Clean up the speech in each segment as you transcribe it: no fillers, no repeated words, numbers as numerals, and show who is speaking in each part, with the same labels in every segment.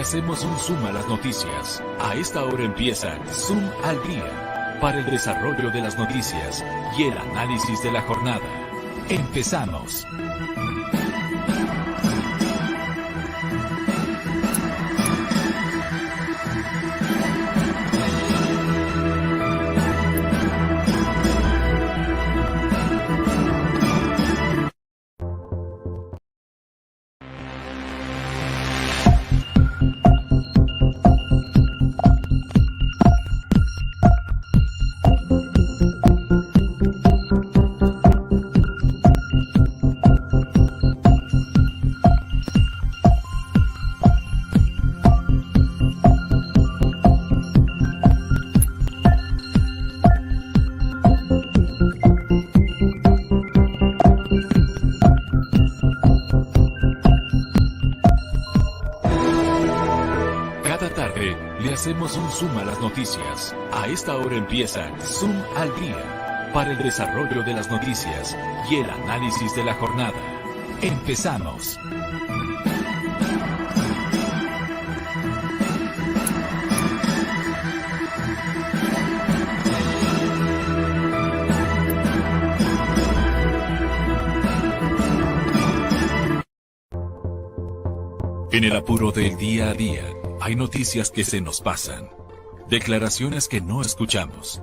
Speaker 1: hacemos un zoom a las noticias. A esta hora empieza Zoom al Día, para el desarrollo de las noticias y el análisis de la jornada. Empezamos. Cada tarde le hacemos un zoom a las noticias. A esta hora empieza Zoom al Día, para el desarrollo de las noticias y el análisis de la jornada. Empezamos. En el apuro del día a día, hay noticias que se nos pasan, declaraciones que no escuchamos,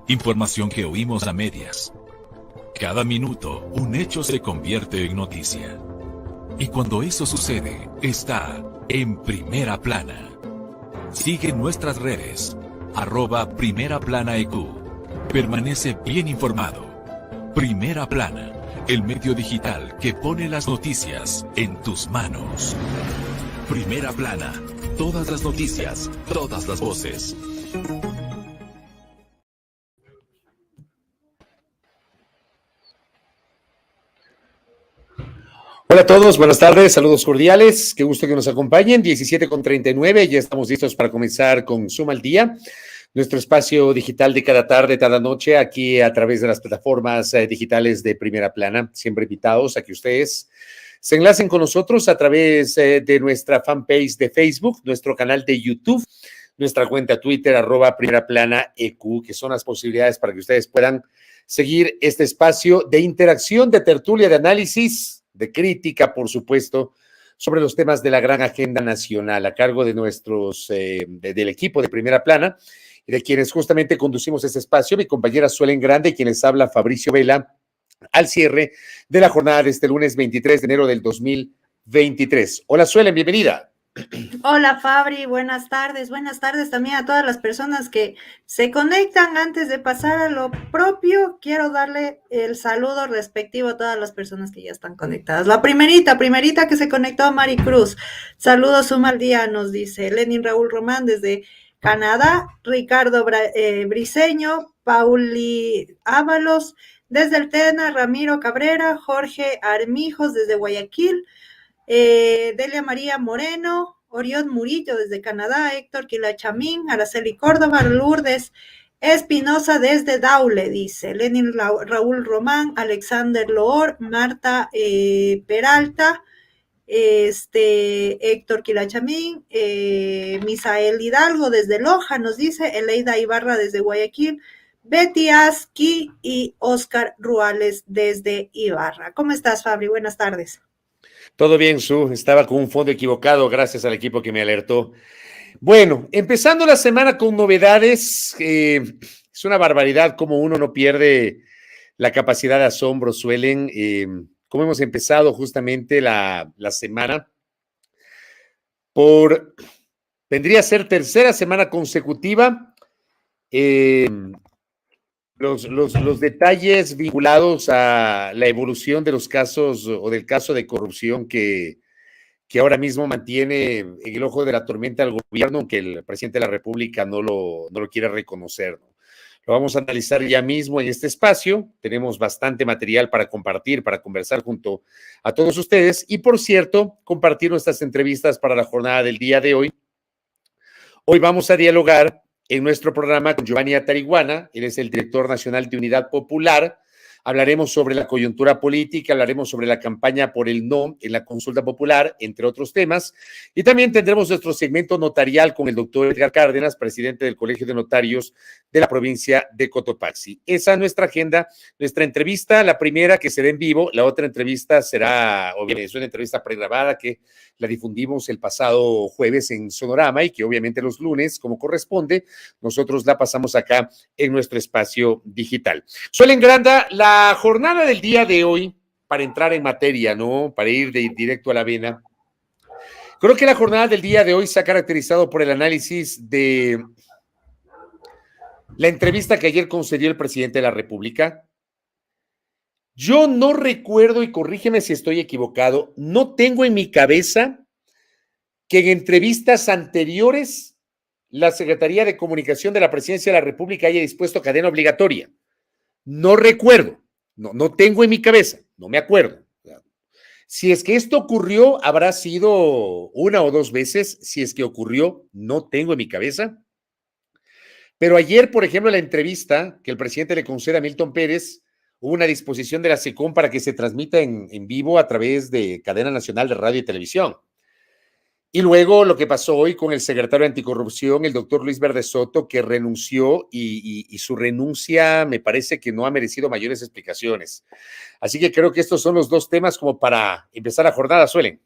Speaker 1: información que oímos a medias. Cada minuto, un hecho se convierte en noticia. Y cuando eso sucede, está en Primera Plana. Sigue nuestras redes, @PrimeraPlanaEQ. Permanece bien informado. Primera Plana, el medio digital que pone las noticias en tus manos. Primera Plana, todas las noticias, todas las voces.
Speaker 2: Hola a todos, buenas tardes, saludos cordiales, qué gusto que nos acompañen, 17:39, ya estamos listos para comenzar con Zoom al Día, nuestro espacio digital de cada tarde, cada noche, aquí a través de las plataformas digitales de Primera Plana, siempre invitados a que ustedes se enlacen con nosotros a través de nuestra fanpage de Facebook, nuestro canal de YouTube, nuestra cuenta Twitter, @PrimeraPlanaEQ, que son las posibilidades para que ustedes puedan seguir este espacio de interacción, de tertulia, de análisis, de crítica, por supuesto, sobre los temas de la gran agenda nacional, a cargo de del equipo de Primera Plana y de quienes justamente conducimos este espacio, mi compañera Suelen Grande y quien les habla Fabricio Vela, al cierre de la jornada de este lunes 23 de enero del 2023. Hola Suelen, bienvenida.
Speaker 3: Hola Fabri, buenas tardes también a todas las personas que se conectan. Antes de pasar a lo propio, quiero darle el saludo respectivo a todas las personas que ya están conectadas. La primerita que se conectó a Maricruz. Saludos, Suma al Día, nos dice Lenin Raúl Román desde Canadá, Ricardo Briceño, Pauli Ábalos desde el Tena, Ramiro Cabrera, Jorge Armijos desde Guayaquil, Delia María Moreno, Orión Murillo desde Canadá, Héctor Quilachamín, Araceli Córdoba, Lourdes Espinosa desde Daule, dice Lenin Raúl Román, Alexander Loor, Marta Peralta, Héctor Quilachamín, Misael Hidalgo desde Loja, nos dice Eleida Ibarra desde Guayaquil, Betty Aski y Oscar Ruales desde Ibarra. ¿Cómo estás, Fabri? Buenas tardes.
Speaker 2: Todo bien, Su. Estaba con un fondo equivocado, gracias al equipo que me alertó. Bueno, empezando la semana con novedades, es una barbaridad como uno no pierde la capacidad de asombro, Suelen. Como hemos empezado justamente la semana, vendría a ser tercera semana consecutiva. Los detalles vinculados a la evolución de los casos o del caso de corrupción que ahora mismo mantiene en el ojo de la tormenta al gobierno, aunque el presidente de la República no lo quiere reconocer, ¿no? Lo vamos a analizar ya mismo en este espacio. Tenemos bastante material para compartir, para conversar junto a todos ustedes y, por cierto, compartir nuestras entrevistas para la jornada del día de hoy. Hoy vamos a dialogar en nuestro programa con Giovanni Atariguana. Él es el director nacional de Unidad Popular, Hablaremos sobre la coyuntura política, hablaremos sobre la campaña por el no en la consulta popular, entre otros temas. Y también tendremos nuestro segmento notarial con el doctor Edgar Cárdenas, presidente del Colegio de Notarios de la provincia de Cotopaxi. Esa es nuestra agenda, nuestra entrevista, la primera que será en vivo, la otra entrevista será, obviamente, es una entrevista pregrabada que la difundimos el pasado jueves en Sonorama y que obviamente los lunes, como corresponde, nosotros la pasamos acá en nuestro espacio digital. Suelen Granda, la jornada del día de hoy, para entrar en materia, ¿no? Para ir directo a la vena. Creo que la jornada del día de hoy se ha caracterizado por el análisis de la entrevista que ayer concedió el presidente de la República. Yo no recuerdo, y corrígeme si estoy equivocado, no tengo en mi cabeza que en entrevistas anteriores la Secretaría de Comunicación de la Presidencia de la República haya dispuesto cadena obligatoria. No recuerdo, no tengo en mi cabeza, no me acuerdo. Si es que esto ocurrió, habrá sido una o dos veces. Si es que ocurrió, no tengo en mi cabeza. Pero ayer, por ejemplo, en la entrevista que el presidente le concede a Milton Pérez, hubo una disposición de la SECOM para que se transmita en vivo a través de Cadena Nacional de Radio y Televisión. Y luego lo que pasó hoy con el secretario de Anticorrupción, el doctor Luis Verde Soto, que renunció y su renuncia me parece que no ha merecido mayores explicaciones. Así que creo que estos son los dos temas como para empezar la jornada, Suelen.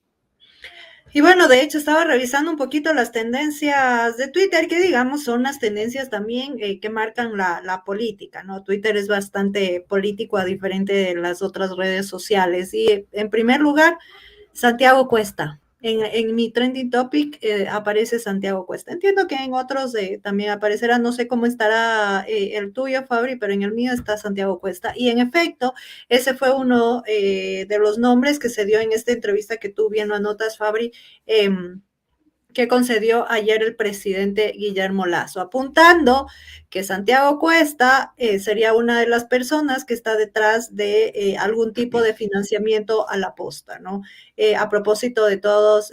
Speaker 3: Y bueno, de hecho estaba revisando un poquito las tendencias de Twitter, que digamos son las tendencias también que marcan la política, ¿no? Twitter es bastante político a diferente de las otras redes sociales. Y en primer lugar, Santiago Cuesta. En mi trending topic aparece Santiago Cuesta. Entiendo que en otros también aparecerá, no sé cómo estará el tuyo, Fabri, pero en el mío está Santiago Cuesta. Y en efecto, ese fue uno de los nombres que se dio en esta entrevista que tú bien lo anotas, Fabri, que concedió ayer el presidente Guillermo Lasso, apuntando que Santiago Cuesta sería una de las personas que está detrás de algún tipo de financiamiento a la posta, ¿no? A propósito de todos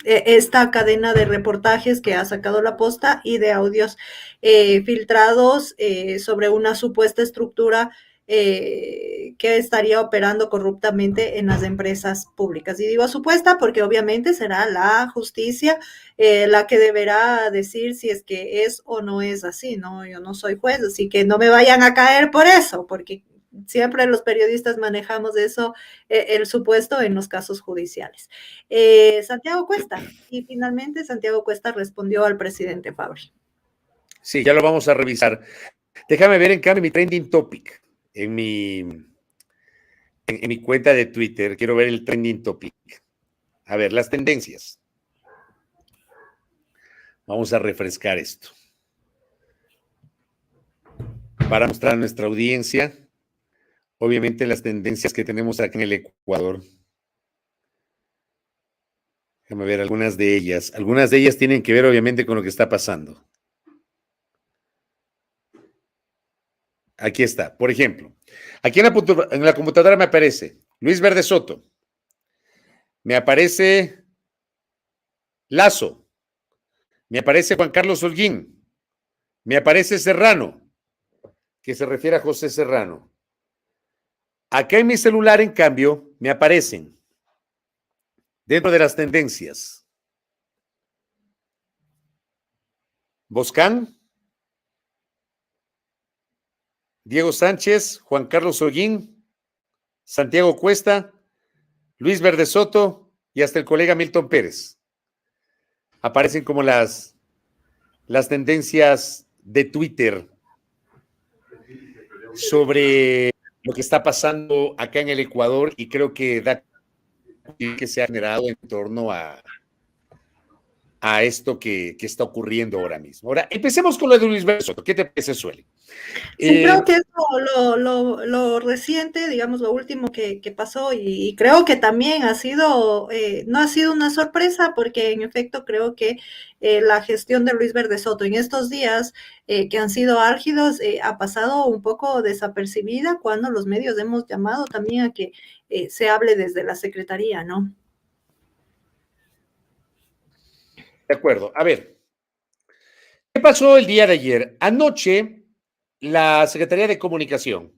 Speaker 3: esta cadena de reportajes que ha sacado la posta y de audios filtrados sobre una supuesta estructura que estaría operando corruptamente en las empresas públicas. Y digo supuesta porque obviamente será la justicia la que deberá decir si es que es o no es así, ¿no? Yo no soy juez, así que no me vayan a caer por eso, porque siempre los periodistas manejamos eso, el supuesto en los casos judiciales. Santiago Cuesta, y finalmente Santiago Cuesta respondió al presidente Fabri.
Speaker 2: Sí, ya lo vamos a revisar. Déjame ver en cambio mi trending topic. En mi cuenta de Twitter, quiero ver el trending topic. A ver, las tendencias. Vamos a refrescar esto. Para mostrar a nuestra audiencia, obviamente, las tendencias que tenemos aquí en el Ecuador. Déjame ver algunas de ellas. Algunas de ellas tienen que ver, obviamente, con lo que está pasando. Aquí está, por ejemplo, aquí en la computadora me aparece Luis Verde Soto, me aparece Lasso, me aparece Juan Carlos Holguín, me aparece Serrano, que se refiere a José Serrano. Acá en mi celular, en cambio, me aparecen, dentro de las tendencias, Boscán, Diego Sánchez, Juan Carlos Holguín, Santiago Cuesta, Luis Verde Soto y hasta el colega Milton Pérez. Aparecen como las tendencias de Twitter sobre lo que está pasando acá en el Ecuador y creo que se ha generado en torno a esto que está ocurriendo ahora mismo. Ahora, empecemos con lo de Luis Verde Soto. ¿Qué te parece, Sueli?
Speaker 3: Sí, creo que es lo reciente, digamos, lo último que pasó y creo que también ha sido, no ha sido una sorpresa porque en efecto creo que la gestión de Luis Verde Soto en estos días que han sido álgidos ha pasado un poco desapercibida cuando los medios hemos llamado también a que se hable desde la Secretaría, ¿no?
Speaker 2: De acuerdo. A ver, ¿qué pasó el día de ayer? Anoche, la Secretaría de Comunicación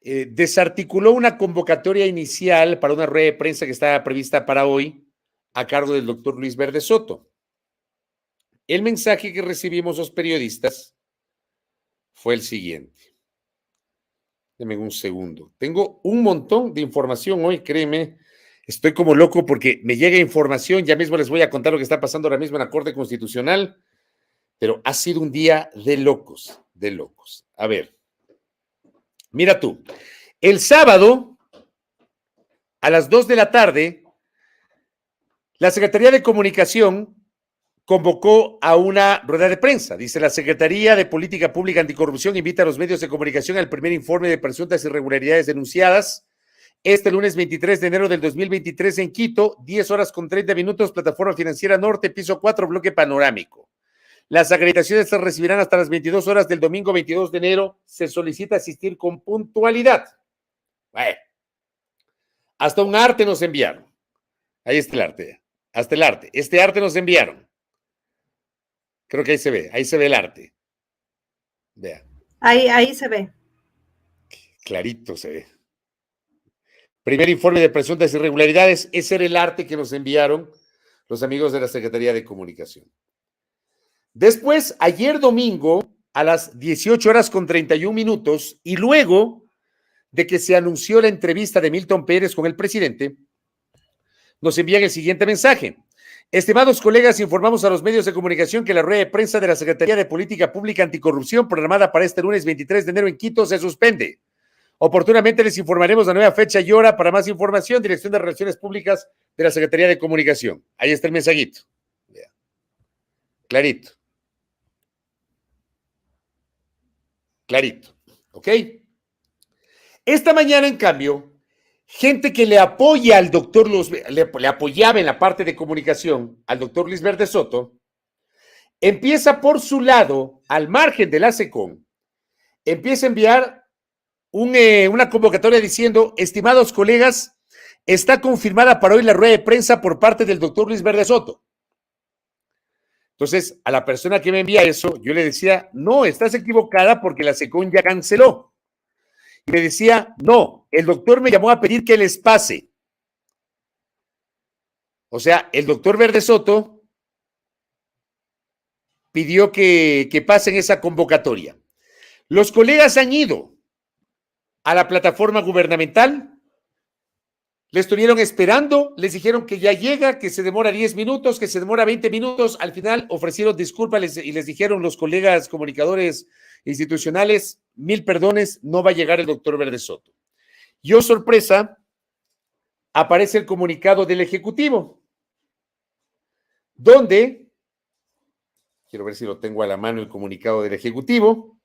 Speaker 2: desarticuló una convocatoria inicial para una rueda de prensa que estaba prevista para hoy a cargo del doctor Luis Verde Soto. El mensaje que recibimos los periodistas fue el siguiente. Denme un segundo. Tengo un montón de información hoy, créeme. Estoy como loco porque me llega información. Ya mismo les voy a contar lo que está pasando ahora mismo en la Corte Constitucional. Pero ha sido un día de locos, de locos. A ver, mira tú. El sábado, a las 2 de la tarde, la Secretaría de Comunicación convocó a una rueda de prensa. Dice, la Secretaría de Política Pública Anticorrupción invita a los medios de comunicación al primer informe de presuntas irregularidades denunciadas este lunes 23 de enero del 2023 en Quito, 10 horas con 30 minutos, Plataforma Financiera Norte, piso 4, bloque panorámico. Las acreditaciones se recibirán hasta las 22 horas del domingo 22 de enero. Se solicita asistir con puntualidad. Bueno, hasta un arte nos enviaron. Ahí está el arte. Hasta el arte. Este arte nos enviaron. Creo que ahí se ve el arte. Vea.
Speaker 3: Ahí se ve.
Speaker 2: Clarito se ve. Primer informe de presuntas irregularidades. Ese era el arte que nos enviaron los amigos de la Secretaría de Comunicación. Después, ayer domingo, a las 18 horas con 31 minutos, y luego de que se anunció la entrevista de Milton Pérez con el presidente, nos envían el siguiente mensaje. Estimados colegas, informamos a los medios de comunicación que la rueda de prensa de la Secretaría de Política Pública Anticorrupción programada para este lunes 23 de enero en Quito se suspende. Oportunamente les informaremos la nueva fecha y hora. Para más información, Dirección de Relaciones Públicas de la Secretaría de Comunicación. Ahí está el mensajito. Clarito. Clarito. ¿Ok? Esta mañana, en cambio, gente que le apoya al doctor, le apoyaba en la parte de comunicación al doctor Luis Verde Soto, empieza por su lado, al margen de la SECOM, empieza a enviar una convocatoria diciendo, estimados colegas, está confirmada para hoy la rueda de prensa por parte del doctor Luis Verde Soto. Entonces, a la persona que me envía eso, yo le decía, no, estás equivocada porque la SECOM ya canceló. Y me decía, no, el doctor me llamó a pedir que les pase. O sea, el doctor Verde Soto pidió que pasen esa convocatoria. Los colegas han ido a la plataforma gubernamental, le estuvieron esperando, les dijeron que ya llega, que se demora 10 minutos, que se demora 20 minutos. Al final ofrecieron disculpas y les dijeron los colegas comunicadores institucionales, 1000 perdones, no va a llegar el doctor Verde Soto. Y oh sorpresa, aparece el comunicado del Ejecutivo, donde, quiero ver si lo tengo a la mano, el comunicado del Ejecutivo,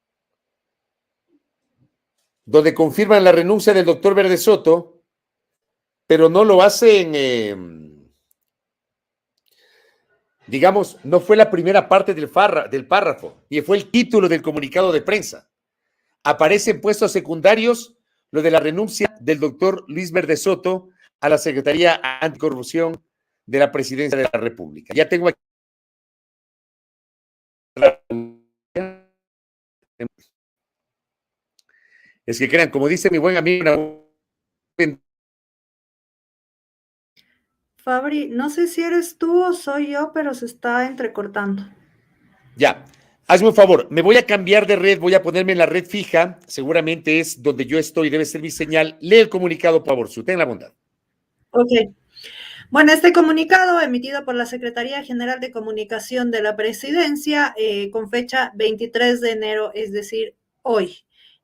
Speaker 2: donde confirman la renuncia del doctor Verde Soto, pero no lo hacen, digamos, no fue la primera parte del párrafo, ni fue el título del comunicado de prensa. Aparece en puestos secundarios lo de la renuncia del doctor Luis Verde Soto a la Secretaría Anticorrupción de la Presidencia de la República. Ya tengo aquí. Es que crean, como dice mi buen amigo,
Speaker 3: Fabri, no sé si eres tú o soy yo, pero se está entrecortando.
Speaker 2: Ya, hazme un favor, me voy a cambiar de red, voy a ponerme en la red fija, seguramente es donde yo estoy, debe ser mi señal. Lee el comunicado, por favor, ten la bondad.
Speaker 3: Ok. Bueno, este comunicado emitido por la Secretaría General de Comunicación de la Presidencia con fecha 23 de enero, es decir, hoy.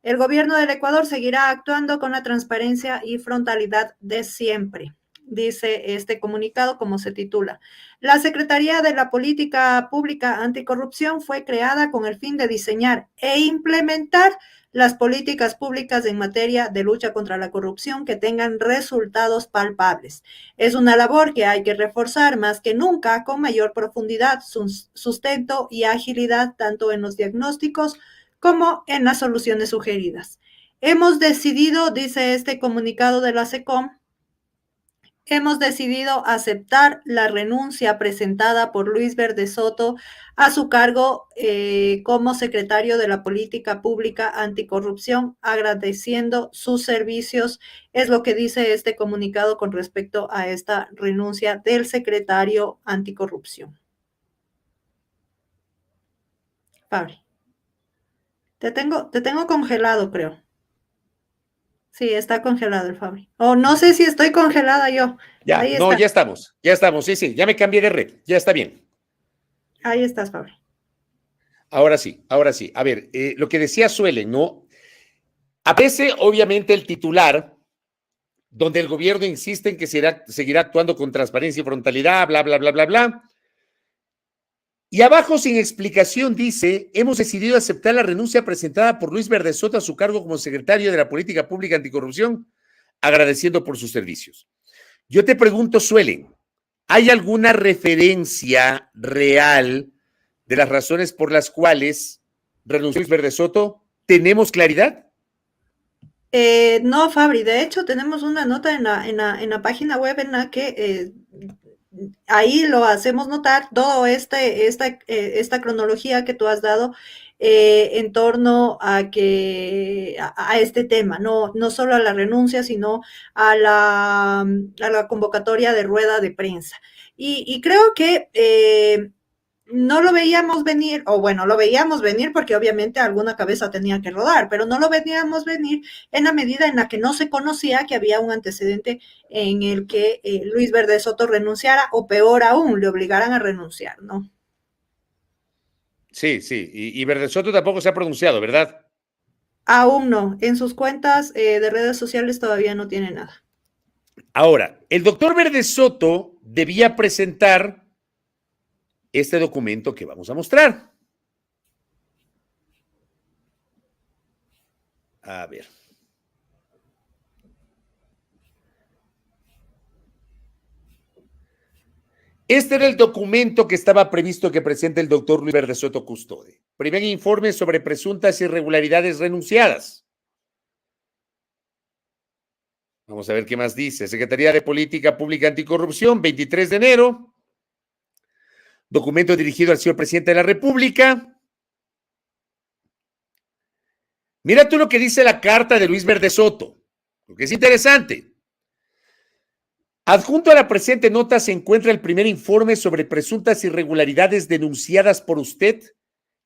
Speaker 3: El gobierno del Ecuador seguirá actuando con la transparencia y frontalidad de siempre, dice este comunicado como se titula. La Secretaría de la Política Pública Anticorrupción fue creada con el fin de diseñar e implementar las políticas públicas en materia de lucha contra la corrupción que tengan resultados palpables. Es una labor que hay que reforzar más que nunca con mayor profundidad, sustento y agilidad tanto en los diagnósticos como en las soluciones sugeridas. Hemos decidido, dice este comunicado de la SECOM, hemos decidido aceptar la renuncia presentada por Luis Verde Soto a su cargo como secretario de la Política Pública Anticorrupción, agradeciendo sus servicios. Es lo que dice este comunicado con respecto a esta renuncia del secretario anticorrupción. Fabri, te tengo congelado, creo. Sí, está congelado el Fabri. O no sé si estoy congelada yo.
Speaker 2: Ya,
Speaker 3: Ahí
Speaker 2: no,
Speaker 3: está.
Speaker 2: ya estamos, sí, ya me cambié de red, ya está bien.
Speaker 3: Ahí estás, Fabri.
Speaker 2: Ahora sí. A ver, lo que decía Suelen, ¿no? Aparece obviamente el titular, donde el gobierno insiste en que seguirá actuando con transparencia y frontalidad, bla, bla, bla, bla, bla. Y abajo, sin explicación, dice: hemos decidido aceptar la renuncia presentada por Luis Verde Soto a su cargo como secretario de la Política Pública Anticorrupción, agradeciendo por sus servicios. Yo te pregunto, Suelen, ¿hay alguna referencia real de las razones por las cuales renunció Luis Verde Soto? ¿Tenemos claridad?
Speaker 3: No, Fabri, de hecho tenemos una nota en la página web en la que ahí lo hacemos notar, todo esta cronología que tú has dado en torno a este tema, no solo a la renuncia, sino a la convocatoria de rueda de prensa. Y creo que no lo veíamos venir, o bueno, lo veíamos venir porque obviamente alguna cabeza tenía que rodar, pero no lo veíamos venir en la medida en la que no se conocía que había un antecedente en el que Luis Verde Soto renunciara, o peor aún, le obligaran a renunciar, ¿no?
Speaker 2: Sí, y Verde Soto tampoco se ha pronunciado, ¿verdad?
Speaker 3: Aún no, en sus cuentas de redes sociales todavía no tiene nada.
Speaker 2: Ahora, el doctor Verde Soto debía presentar este documento que vamos a mostrar. A ver. Este era el documento que estaba previsto que presente el doctor Luis Verde Soto Custode. Primer informe sobre presuntas irregularidades renunciadas. Vamos a ver qué más dice. Secretaría de Política Pública Anticorrupción, 23 de enero. Documento dirigido al señor presidente de la República. Mira tú lo que dice la carta de Luis Verde Soto, lo que es interesante. Adjunto a la presente nota se encuentra el primer informe sobre presuntas irregularidades denunciadas por usted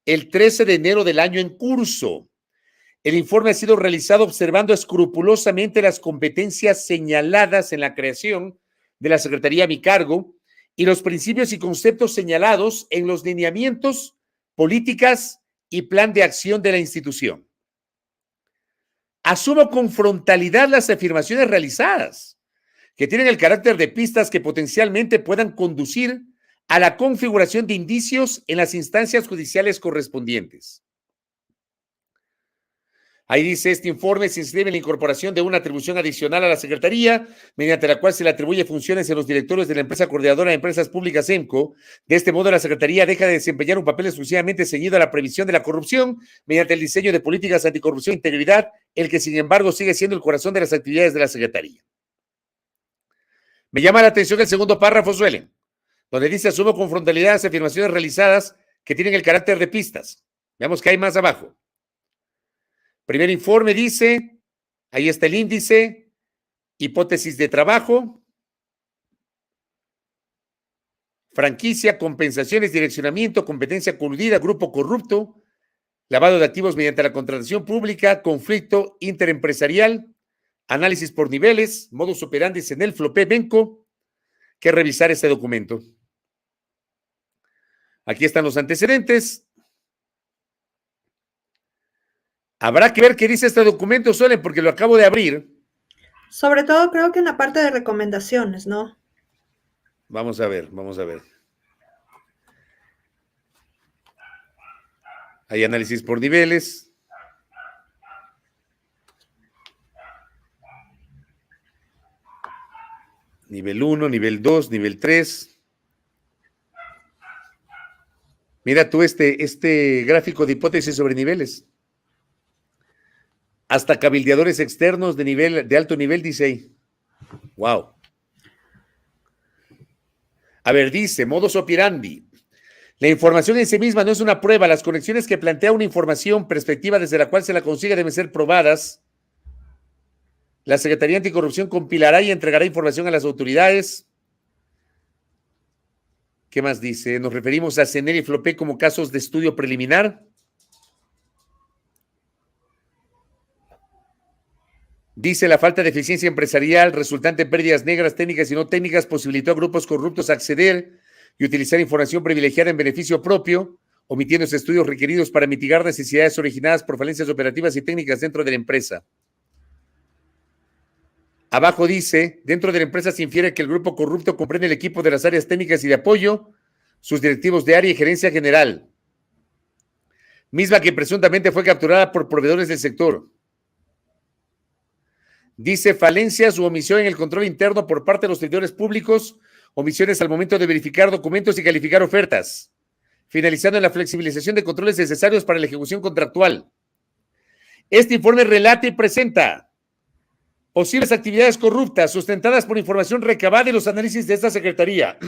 Speaker 2: el 13 de enero del año en curso. El informe ha sido realizado observando escrupulosamente las competencias señaladas en la creación de la Secretaría a mi cargo y los principios y conceptos señalados en los lineamientos, políticas y plan de acción de la institución. Asumo con frontalidad las afirmaciones realizadas, que tienen el carácter de pistas que potencialmente puedan conducir a la configuración de indicios en las instancias judiciales correspondientes. Ahí dice: este informe se inscribe en la incorporación de una atribución adicional a la Secretaría, mediante la cual se le atribuye funciones en los directorios de la empresa coordinadora de empresas públicas EMCO. De este modo, la Secretaría deja de desempeñar un papel exclusivamente ceñido a la previsión de la corrupción mediante el diseño de políticas anticorrupción e integridad, el que sin embargo sigue siendo el corazón de las actividades de la Secretaría. Me llama la atención el segundo párrafo, Suelen, donde dice: asumo con frontalidad las afirmaciones realizadas que tienen el carácter de pistas. Veamos qué hay más abajo. Primer informe dice, ahí está el índice, hipótesis de trabajo, franquicia, compensaciones, direccionamiento, competencia coludida, grupo corrupto, lavado de activos mediante la contratación pública, conflicto interempresarial, análisis por niveles, modus operandi en el FLOPE Benco, que revisar este documento. Aquí están los antecedentes. Habrá que ver qué dice este documento, Solen, porque lo acabo de abrir.
Speaker 3: Sobre todo creo que en la parte de recomendaciones, ¿no?
Speaker 2: Vamos a ver. Hay análisis por niveles. Nivel 1, nivel 2, nivel 3. Mira tú este gráfico de hipótesis sobre niveles. Hasta cabildeadores externos de alto nivel, dice ahí. Wow. A ver, dice, modus operandi. La información en sí misma no es una prueba. Las conexiones que plantea una información, perspectiva desde la cual se la consiga deben ser probadas. La Secretaría Anticorrupción compilará y entregará información a las autoridades. ¿Qué más dice? Nos referimos a CENEL y FLOPEC como casos de estudio preliminar. Dice, la falta de eficiencia empresarial resultante en pérdidas negras técnicas y no técnicas posibilitó a grupos corruptos acceder y utilizar información privilegiada en beneficio propio, omitiéndose estudios requeridos para mitigar necesidades originadas por falencias operativas y técnicas dentro de la empresa. Abajo dice, dentro de la empresa se infiere que el grupo corrupto comprende el equipo de las áreas técnicas y de apoyo, sus directivos de área y gerencia general, misma que presuntamente fue capturada por proveedores del sector. Dice, falencias u omisión en el control interno por parte de los servidores públicos, omisiones al momento de verificar documentos y calificar ofertas, finalizando en la flexibilización de controles necesarios para la ejecución contractual. Este informe relata y presenta posibles actividades corruptas sustentadas por información recabada y los análisis de esta Secretaría.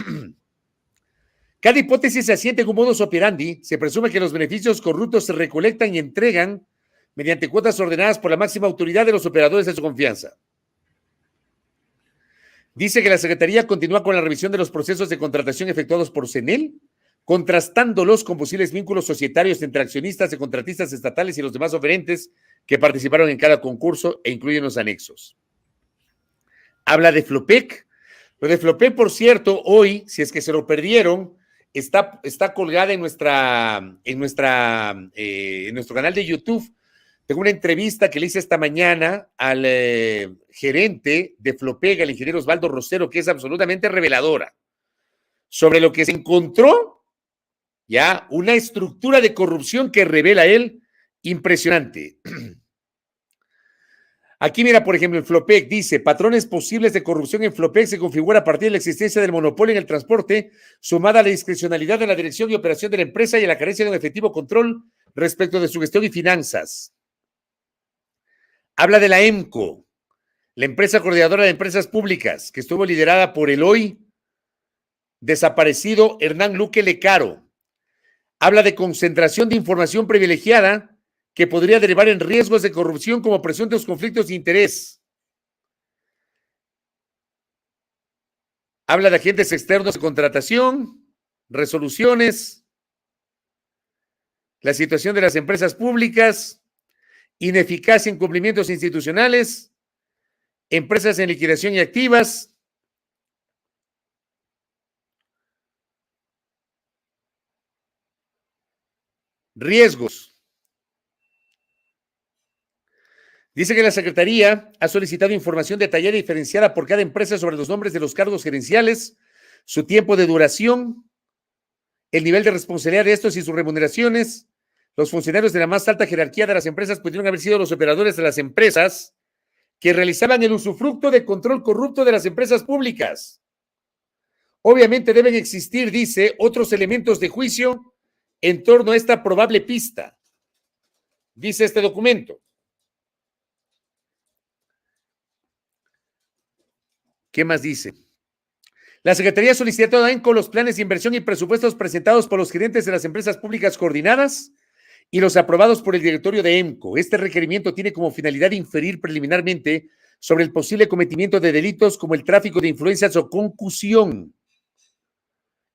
Speaker 2: Cada hipótesis se asienta en un modus operandi. Se presume que los beneficios corruptos se recolectan y entregan mediante cuotas ordenadas por la máxima autoridad de los operadores de su confianza. Dice que la Secretaría continúa con la revisión de los procesos de contratación efectuados por CENEL, contrastándolos con posibles vínculos societarios entre accionistas y contratistas estatales y los demás oferentes que participaron en cada concurso e incluyen los anexos. Habla de FLOPEC. Lo de FLOPEC, por cierto, hoy, si es que se lo perdieron, está colgada en nuestro canal de YouTube. Tengo una entrevista que le hice esta mañana al gerente de FLOPEC, el ingeniero Osvaldo Rosero, que es absolutamente reveladora, sobre lo que se encontró, ya, una estructura de corrupción que revela él impresionante. Aquí mira, por ejemplo, en FLOPEC dice, patrones posibles de corrupción en FLOPEC se configura a partir de la existencia del monopolio en el transporte, sumada a la discrecionalidad de la dirección y operación de la empresa y a la carencia de un efectivo control respecto de su gestión y finanzas. Habla de la EMCO, la empresa coordinadora de empresas públicas, que estuvo liderada por el hoy desaparecido Hernán Luque Lecaro. Habla de concentración de información privilegiada que podría derivar en riesgos de corrupción como presuntos conflictos de interés. Habla de agentes externos de contratación, resoluciones, la situación de las empresas públicas, ineficacia en cumplimientos institucionales, empresas en liquidación y activas, riesgos. Dice que la Secretaría ha solicitado información detallada y diferenciada por cada empresa sobre los nombres de los cargos gerenciales, su tiempo de duración, el nivel de responsabilidad de estos y sus remuneraciones. Los funcionarios de la más alta jerarquía de las empresas pudieron haber sido los operadores de las empresas que realizaban el usufructo de control corrupto de las empresas públicas. Obviamente deben existir, dice, otros elementos de juicio en torno a esta probable pista, dice este documento. ¿Qué más dice? La Secretaría solicitó a ENCO los planes de inversión y presupuestos presentados por los gerentes de las empresas públicas coordinadas y los aprobados por el directorio de EMCO. Este requerimiento tiene como finalidad inferir preliminarmente sobre el posible cometimiento de delitos como el tráfico de influencias o concusión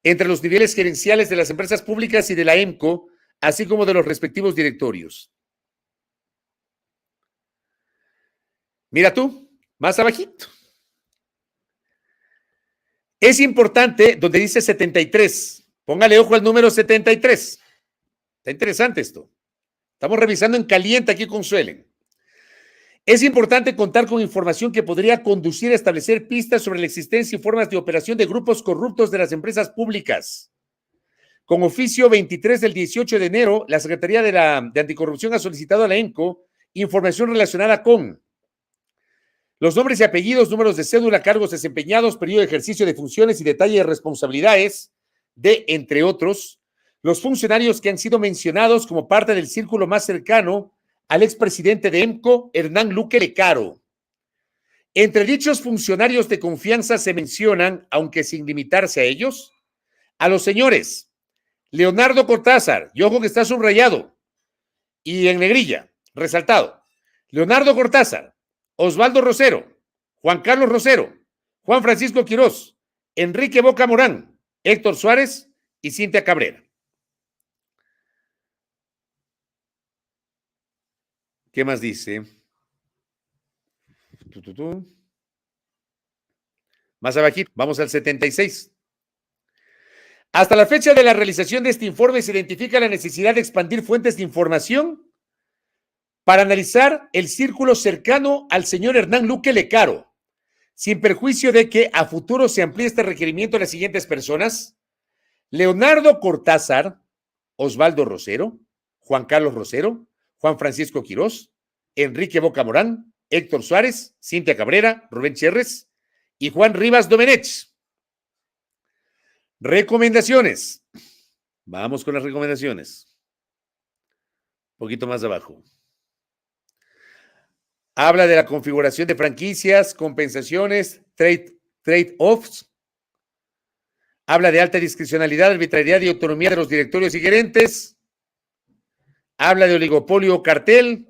Speaker 2: entre los niveles gerenciales de las empresas públicas y de la EMCO, así como de los respectivos directorios. Mira tú, más abajito. Es importante, donde dice 73, póngale ojo al número 73. Está interesante esto. Estamos revisando en caliente aquí con Suelen. Es importante contar con información que podría conducir a establecer pistas sobre la existencia y formas de operación de grupos corruptos de las empresas públicas. Con oficio 23 del 18 de enero, la Secretaría de Anticorrupción ha solicitado a la ENCO información relacionada con los nombres y apellidos, números de cédula, cargos desempeñados, periodo de ejercicio de funciones y detalle de responsabilidades de, entre otros, los funcionarios que han sido mencionados como parte del círculo más cercano al expresidente de EMCO, Hernán Luque Lecaro. Entre dichos funcionarios de confianza se mencionan, aunque sin limitarse a ellos, a los señores Leonardo Cortázar, y ojo que está subrayado y en negrilla, resaltado. Leonardo Cortázar, Osvaldo Rosero, Juan Carlos Rosero, Juan Francisco Quirós, Enrique Boca Morán, Héctor Suárez y Cintia Cabrera. ¿Qué más dice? Más abajito, vamos al 76. Hasta la fecha de la realización de este informe se identifica la necesidad de expandir fuentes de información para analizar el círculo cercano al señor Hernán Luque Lecaro, sin perjuicio de que a futuro se amplíe este requerimiento a las siguientes personas: Leonardo Cortázar, Osvaldo Rosero, Juan Carlos Rosero, Juan Francisco Quirós, Enrique Boca Morán, Héctor Suárez, Cintia Cabrera, Rubén Cherres y Juan Rivas Domenech. Recomendaciones. Vamos con las recomendaciones. Un poquito más abajo. Habla de la configuración de franquicias, compensaciones, trade-offs. Habla de alta discrecionalidad, arbitrariedad y autonomía de los directorios y gerentes. Habla de oligopolio o cartel.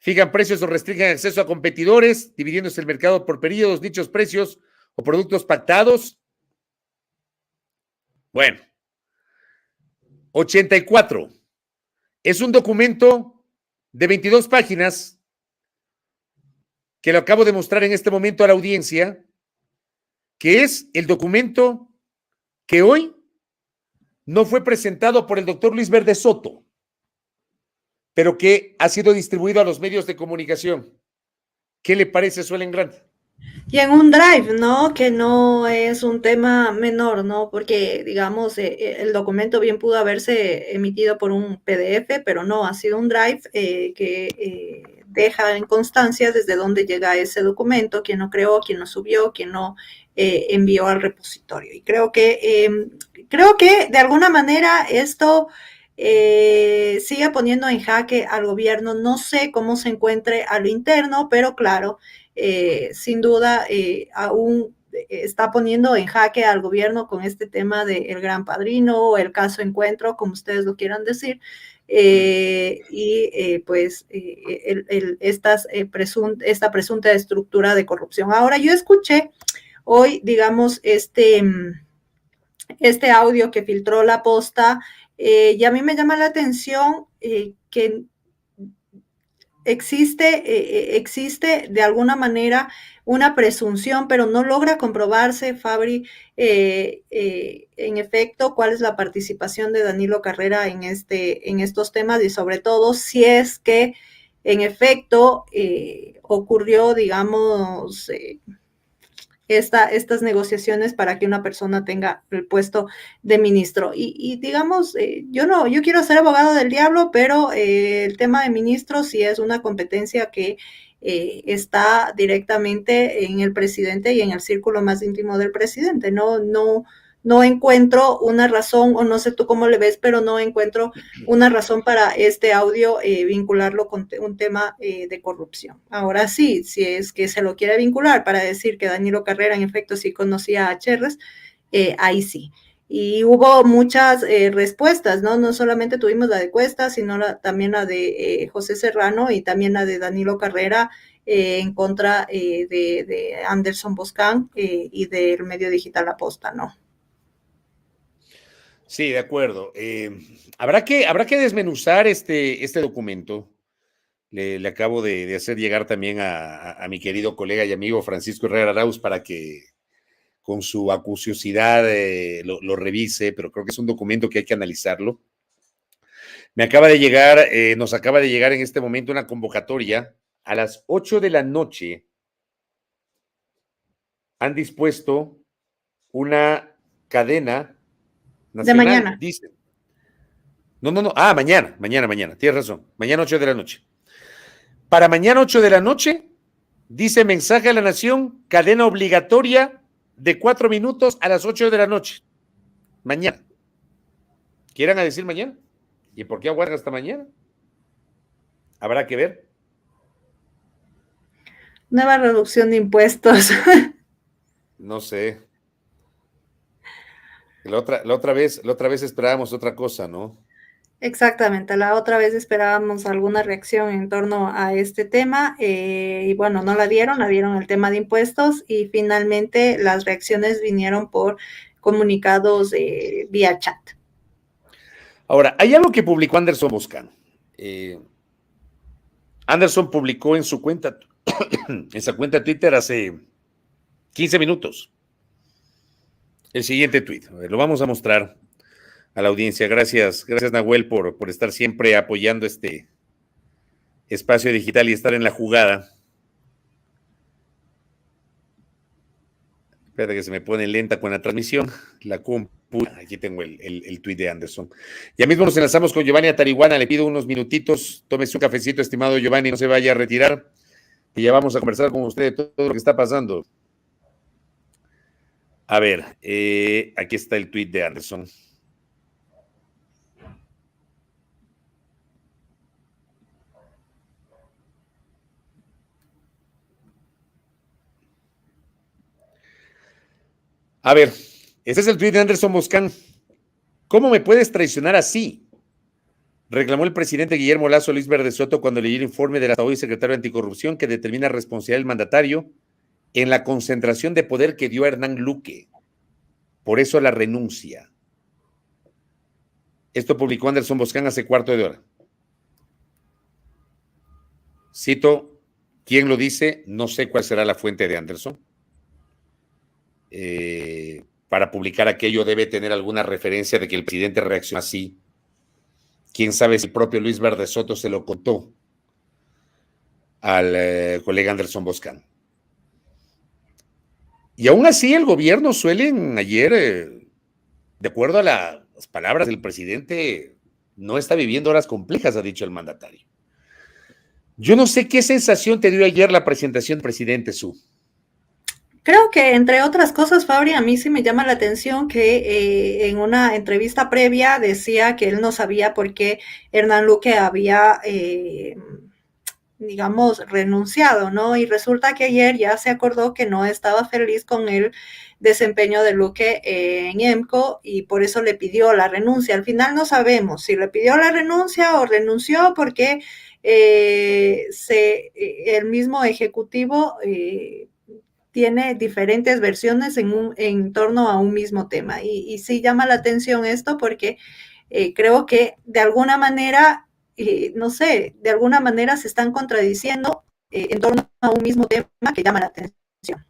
Speaker 2: Fijan precios o restringen acceso a competidores, dividiéndose el mercado por periodos, dichos precios o productos pactados. Bueno, 84. Es un documento de 22 páginas que lo acabo de mostrar en este momento a la audiencia, que es el documento que hoy no fue presentado por el doctor Luis Verde Soto, pero que ha sido distribuido a los medios de comunicación. ¿Qué le parece, Suelen Grande?
Speaker 3: Y en un drive, ¿no? Que no es un tema menor, ¿no? Porque, digamos, el documento bien pudo haberse emitido por un PDF, pero no, ha sido un drive que deja en constancia desde dónde llega ese documento, quién lo creó, quién lo subió, quién lo envió al repositorio. Y creo que de alguna manera esto sigue poniendo en jaque al gobierno. No sé cómo se encuentre a lo interno, pero claro, sin duda aún está poniendo en jaque al gobierno con este tema del Gran Padrino o el caso Encuentro, como ustedes lo quieran decir, esta presunta estructura de corrupción. Ahora, yo escuché hoy, digamos, este audio que filtró La Posta, y a mí me llama la atención que existe de alguna manera una presunción, pero no logra comprobarse, Fabri, en efecto, cuál es la participación de Danilo Carrera en estos temas y sobre todo si es que en efecto ocurrió, digamos, estas negociaciones para que una persona tenga el puesto de ministro. Y digamos, yo quiero ser abogado del diablo, pero el tema de ministro sí es una competencia que está directamente en el presidente y en el círculo más íntimo del presidente. No encuentro una razón, o no sé tú cómo le ves, pero no encuentro una razón para este audio vincularlo con un tema de corrupción. Ahora sí, si es que se lo quiere vincular para decir que Danilo Carrera en efecto sí conocía a Cherres, ahí sí. Y hubo muchas respuestas, ¿no? No solamente tuvimos la de Cuesta, sino también la de José Serrano y también la de Danilo Carrera en contra de Anderson Boscan y del medio digital La Posta, ¿no?
Speaker 2: Sí, de acuerdo. Habrá que desmenuzar este documento. Le acabo de hacer llegar también a mi querido colega y amigo Francisco Herrera Arauz para que con su acuciosidad lo revise, pero creo que es un documento que hay que analizarlo. Nos acaba de llegar en este momento una convocatoria. A las 8 de la noche han dispuesto una cadena nacional,
Speaker 3: de mañana.
Speaker 2: Dicen. No. Mañana. Tienes razón. Mañana 8 de la noche. Para mañana 8 de la noche, dice Mensaje a la Nación, cadena obligatoria de 4 minutos a las 8 de la noche. Mañana. ¿Quieran a decir mañana? ¿Y por qué aguardan hasta mañana? Habrá que ver.
Speaker 3: Nueva reducción de impuestos.
Speaker 2: No sé. La otra vez esperábamos otra cosa, ¿no?
Speaker 3: Exactamente, la otra vez esperábamos alguna reacción en torno a este tema y bueno, no la dieron el tema de impuestos y finalmente las reacciones vinieron por comunicados vía chat.
Speaker 2: Ahora, hay algo que publicó Anderson Boscan. Anderson publicó en su cuenta, en su cuenta de Twitter hace 15 minutos el siguiente tuit. Lo vamos a mostrar a la audiencia. Gracias Nahuel por estar siempre apoyando este espacio digital y estar en la jugada. Espera que se me pone lenta con la transmisión. La compu. Aquí tengo el tuit de Anderson. Ya mismo nos enlazamos con Giovanni Atarihuana. Le pido unos minutitos. Tómese un cafecito, estimado Giovanni. No se vaya a retirar. Y ya vamos a conversar con usted de todo lo que está pasando. A ver, aquí está el tuit de Anderson. A ver, este es el tuit de Anderson Boscan. ¿Cómo me puedes traicionar así? Reclamó el presidente Guillermo Lasso Luis Verde Soto cuando leyó el informe del hasta hoy secretario anticorrupción que determina responsabilidad del mandatario en la concentración de poder que dio a Hernán Luque. Por eso la renuncia. Esto publicó Anderson Boscan hace cuarto de hora. Cito, ¿quién lo dice? No sé cuál será la fuente de Anderson. Para publicar aquello debe tener alguna referencia de que el presidente reaccionó así. Quién sabe si el propio Luis Verde Soto se lo contó al colega Anderson Boscan. Y aún así el gobierno ayer, de acuerdo a las palabras del presidente, no está viviendo horas complejas, ha dicho el mandatario. Yo no sé qué sensación te dio ayer la presentación del presidente, Su.
Speaker 3: Creo que, entre otras cosas, Fabri, a mí sí me llama la atención que en una entrevista previa decía que él no sabía por qué Hernán Luque había, digamos, renunciado, ¿no? Y resulta que ayer ya se acordó que no estaba feliz con el desempeño de Luque en EMCO y por eso le pidió la renuncia. Al final no sabemos si le pidió la renuncia o renunció porque el mismo ejecutivo tiene diferentes versiones en torno a un mismo tema. Y sí llama la atención esto porque creo que de alguna manera, no sé, de alguna manera se están contradiciendo en torno a un mismo tema que llama la atención.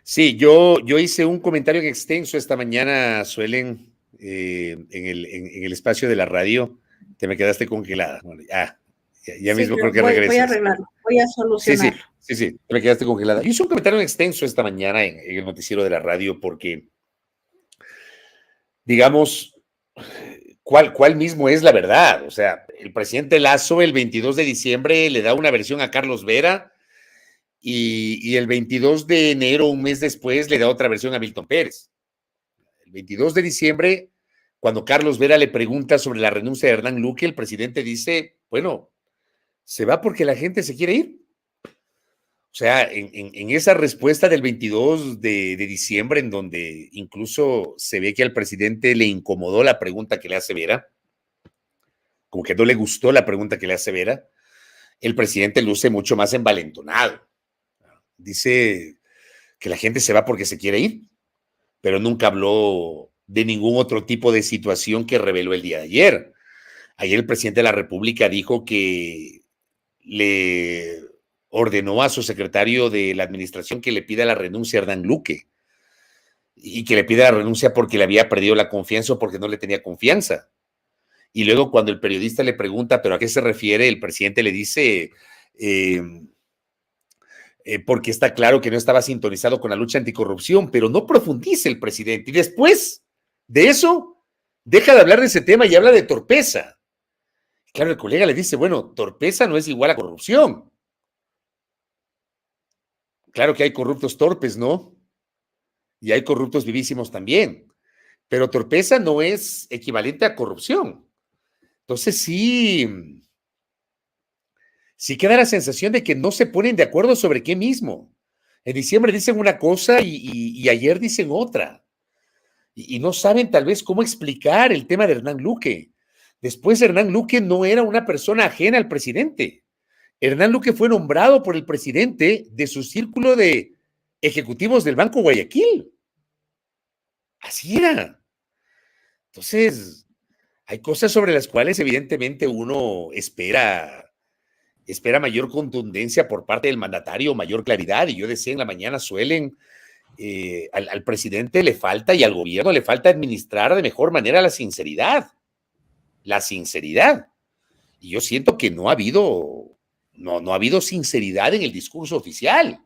Speaker 2: Sí, yo hice un comentario extenso esta mañana, Suelen, en el espacio de la radio. Te me quedaste congelada. Bueno, ya
Speaker 3: Sí,
Speaker 2: mismo creo que regresas.
Speaker 3: Voy a arreglarlo, voy a solucionarlo.
Speaker 2: Sí, te me quedaste congelada. Yo hice un comentario extenso esta mañana en el noticiero de la radio porque, digamos, ¿cuál mismo es la verdad? O sea, el presidente Lasso el 22 de diciembre le da una versión a Carlos Vera y el 22 de enero, un mes después, le da otra versión a Milton Pérez. El 22 de diciembre, cuando Carlos Vera le pregunta sobre la renuncia de Hernán Luque, el presidente dice, bueno, se va porque la gente se quiere ir. O sea, en esa respuesta del 22 de diciembre, en donde incluso se ve que al presidente le incomodó la pregunta que le hace Vera, como que no le gustó la pregunta que le hace Vera, el presidente luce mucho más envalentonado. Dice que la gente se va porque se quiere ir, pero nunca habló de ningún otro tipo de situación que reveló el día de ayer. Ayer el presidente de la República dijo que le ordenó a su secretario de la administración que le pida la renuncia a Hernán Luque y que le pida la renuncia porque le había perdido la confianza o porque no le tenía confianza. Y luego cuando el periodista le pregunta, ¿pero a qué se refiere? El presidente le dice, porque está claro que no estaba sintonizado con la lucha anticorrupción, pero no profundice el presidente. Y después de eso, deja de hablar de ese tema y habla de torpeza. Claro, el colega le dice, bueno, torpeza no es igual a corrupción. Claro que hay corruptos torpes, ¿no? Y hay corruptos vivísimos también. Pero torpeza no es equivalente a corrupción. Entonces sí queda la sensación de que no se ponen de acuerdo sobre qué mismo. En diciembre dicen una cosa y ayer dicen otra. Y no saben tal vez cómo explicar el tema de Hernán Luque. Después Hernán Luque no era una persona ajena al presidente. Hernán Luque fue nombrado por el presidente de su círculo de ejecutivos del Banco Guayaquil. Así era. Entonces, hay cosas sobre las cuales evidentemente uno espera mayor contundencia por parte del mandatario, mayor claridad. Y yo decía en la mañana, al presidente le falta y al gobierno le falta administrar de mejor manera la sinceridad. La sinceridad. Y yo siento que no ha habido sinceridad en el discurso oficial.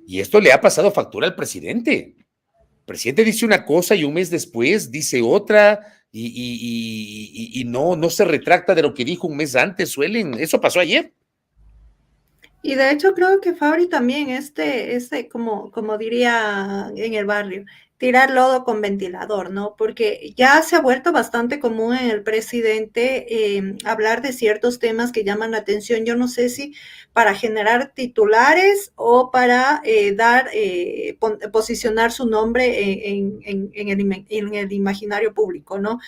Speaker 2: Y esto le ha pasado factura al presidente. El presidente dice una cosa y un mes después dice otra y no se retracta de lo que dijo un mes antes. Eso pasó ayer.
Speaker 3: Y de hecho creo que Fabri también, como diría en el barrio, tirar lodo con ventilador, ¿no? Porque ya se ha vuelto bastante común en el presidente hablar de ciertos temas que llaman la atención. Yo no sé si para generar titulares o para posicionar su nombre en el imaginario público, ¿no?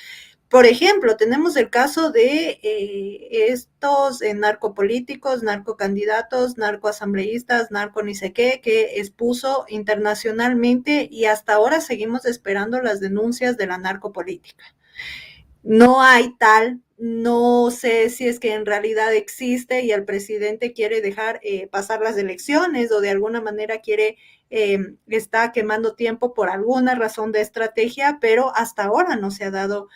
Speaker 3: Por ejemplo, tenemos el caso de estos narcopolíticos, narcocandidatos, narcoasambleístas, narco ni sé qué, que expuso internacionalmente y hasta ahora seguimos esperando las denuncias de la narcopolítica. No hay tal, no sé si es que en realidad existe y el presidente quiere dejar pasar las elecciones o de alguna manera está quemando tiempo por alguna razón de estrategia, pero hasta ahora no se ha dado,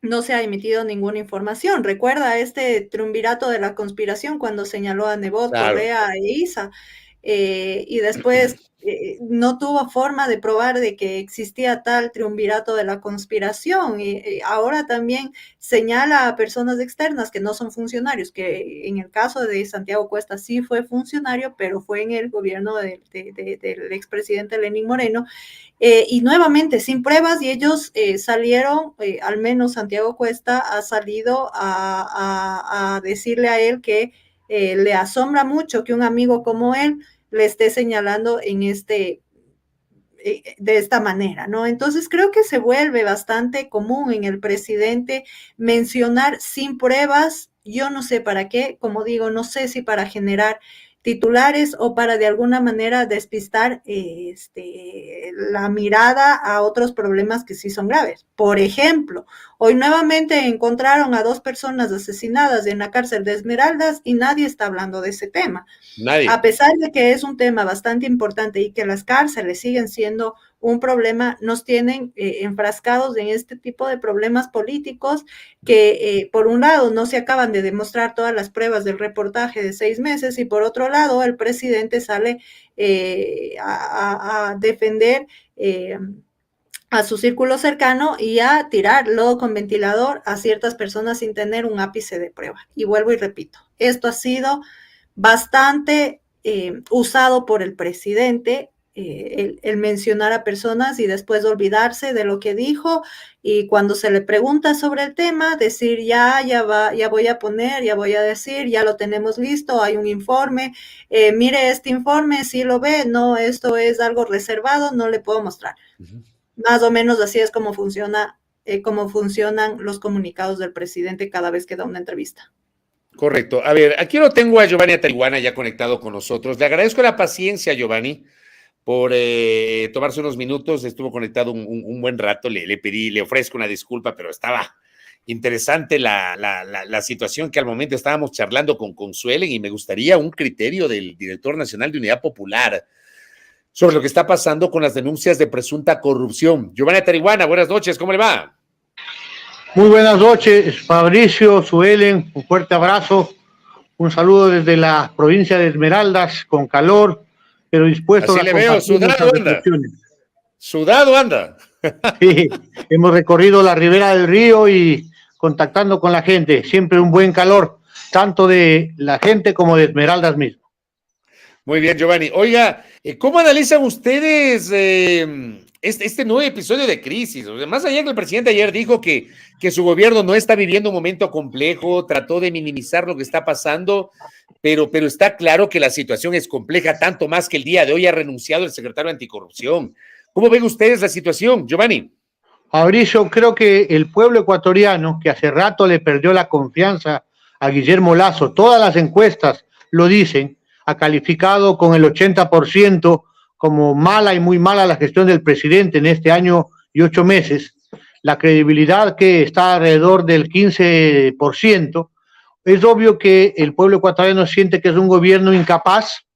Speaker 3: no se ha emitido ninguna información. Recuerda este triunvirato de la conspiración cuando señaló a Nebot, claro, Correa e Isa, y después no tuvo forma de probar de que existía tal triunvirato de la conspiración, y ahora también señala a personas externas que no son funcionarios, que en el caso de Santiago Cuesta sí fue funcionario, pero fue en el gobierno del expresidente Lenín Moreno, y nuevamente sin pruebas, y ellos salieron, al menos Santiago Cuesta ha salido a decirle a él que le asombra mucho que un amigo como él le esté señalando de esta manera, ¿no? Entonces creo que se vuelve bastante común en el presidente mencionar sin pruebas, yo no sé para qué, como digo, no sé si para generar titulares o para de alguna manera despistar la mirada a otros problemas que sí son graves. Por ejemplo, hoy nuevamente encontraron a 2 personas asesinadas en la cárcel de Esmeraldas y nadie está hablando de ese tema. Nadie. A pesar de que es un tema bastante importante y que las cárceles siguen siendo un problema, nos tienen enfrascados en este tipo de problemas políticos que por un lado no se acaban de demostrar todas las pruebas del reportaje de 6 meses y por otro lado el presidente sale a defender a su círculo cercano y a tirar lodo con ventilador a ciertas personas sin tener un ápice de prueba. Y vuelvo y repito, esto ha sido bastante usado por el presidente, el mencionar a personas y después olvidarse de lo que dijo, y cuando se le pregunta sobre el tema, decir ya voy a poner, ya voy a decir, ya lo tenemos listo, hay un informe, mire este informe, si lo ve, no, esto es algo reservado, no le puedo mostrar. Uh-huh. Más o menos así es como funcionan los comunicados del presidente cada vez que da una entrevista.
Speaker 2: Correcto. A ver, aquí lo tengo a Giovanni Atarihuana ya conectado con nosotros. Le agradezco la paciencia, Giovanni, por tomarse unos minutos. Estuvo conectado un buen rato. Le ofrezco una disculpa, pero estaba interesante la situación que al momento estábamos charlando con Consuelen y me gustaría un criterio del director nacional de Unidad Popular sobre lo que está pasando con las denuncias de presunta corrupción. Giovanni Atarihuana, buenas noches, ¿cómo le va?
Speaker 4: Muy buenas noches, Fabricio, Suelen, un fuerte abrazo, un saludo desde la provincia de Esmeraldas, con calor, pero dispuesto
Speaker 2: a compartir nuestras reflexiones. Sudado anda.
Speaker 4: Sí, hemos recorrido la ribera del río y contactando con la gente, siempre un buen calor, tanto de la gente como de Esmeraldas mismo.
Speaker 2: Muy bien, Giovanni. Oiga, ¿cómo analizan ustedes este nuevo episodio de crisis. O sea, más allá que el presidente ayer dijo que su gobierno no está viviendo un momento complejo, trató de minimizar lo que está pasando, pero está claro que la situación es compleja, tanto más que el día de hoy ha renunciado el secretario anticorrupción. ¿Cómo ven ustedes la situación, Giovanni?
Speaker 4: Fabricio, creo que el pueblo ecuatoriano, que hace rato le perdió la confianza a Guillermo Lasso, todas las encuestas lo dicen, ha calificado con el 80% como mala y muy mala la gestión del presidente en este año y 8 meses, la credibilidad que está alrededor del 15%, es obvio que el pueblo ecuatoriano siente que es un gobierno incapaz,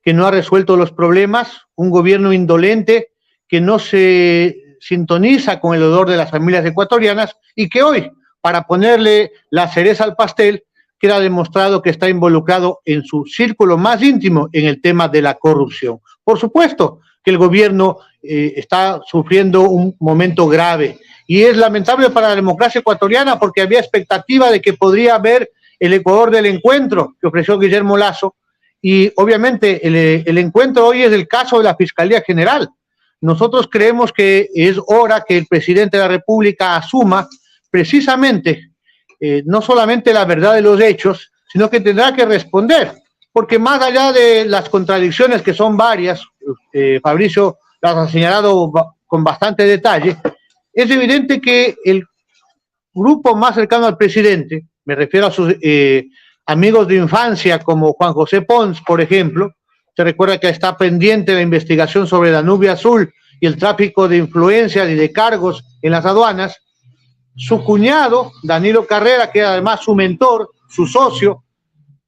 Speaker 4: que no ha resuelto los problemas, un gobierno indolente, que no se sintoniza con el odor de las familias ecuatorianas y que hoy, para ponerle la cereza al pastel, queda demostrado que está involucrado en su círculo más íntimo en el tema de la corrupción. Por supuesto que el gobierno está sufriendo un momento grave y es lamentable para la democracia ecuatoriana porque había expectativa de que podría haber el Ecuador del encuentro que ofreció Guillermo Lasso y obviamente el encuentro hoy es el caso de la Fiscalía General. Nosotros creemos que es hora que el presidente de la República asuma precisamente no solamente la verdad de los hechos, sino que tendrá que responder, porque más allá de las contradicciones que son varias, Fabricio las ha señalado con bastante detalle, es evidente que el grupo más cercano al presidente, me refiero a sus amigos de infancia como Juan José Pons, por ejemplo, se recuerda que está pendiente la investigación sobre la nube azul y el tráfico de influencias y de cargos en las aduanas. Su cuñado, Danilo Carrera, que es además su mentor, su socio,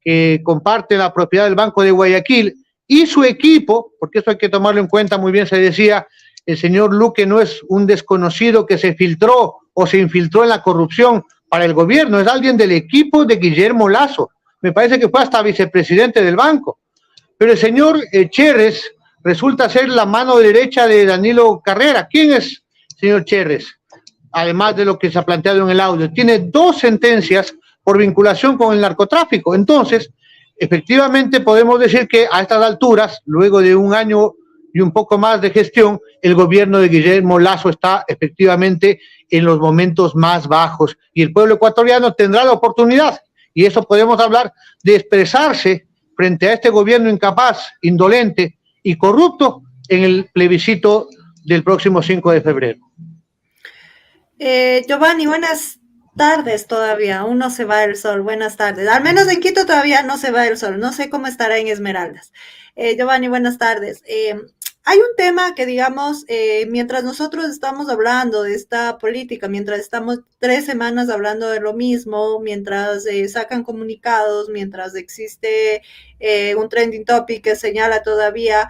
Speaker 4: que comparte la propiedad del Banco de Guayaquil, y su equipo, porque eso hay que tomarlo en cuenta, muy bien se decía, el señor Luque no es un desconocido que se filtró o se infiltró en la corrupción para el gobierno, es alguien del equipo de Guillermo Lasso. Me parece que fue hasta vicepresidente del banco. Pero el señor Cherres resulta ser la mano derecha de Danilo Carrera. ¿Quién es el señor Cherres? Además de lo que se ha planteado en el audio, tiene 2 sentencias por vinculación con el narcotráfico. Entonces, efectivamente podemos decir que a estas alturas, luego de un año y un poco más de gestión, el gobierno de Guillermo Lasso está efectivamente en los momentos más bajos y el pueblo ecuatoriano tendrá la oportunidad, y eso podemos hablar, de expresarse frente a este gobierno incapaz, indolente y corrupto en el plebiscito del próximo 5 de febrero.
Speaker 3: Giovanni, buenas tardes todavía, aún no se va el sol, buenas tardes. Al menos en Quito todavía no se va el sol, no sé cómo estará en Esmeraldas. Giovanni, buenas tardes. Hay un tema que, digamos, mientras nosotros estamos hablando de esta política, mientras estamos 3 semanas hablando de lo mismo, mientras sacan comunicados, mientras existe un trending topic que señala todavía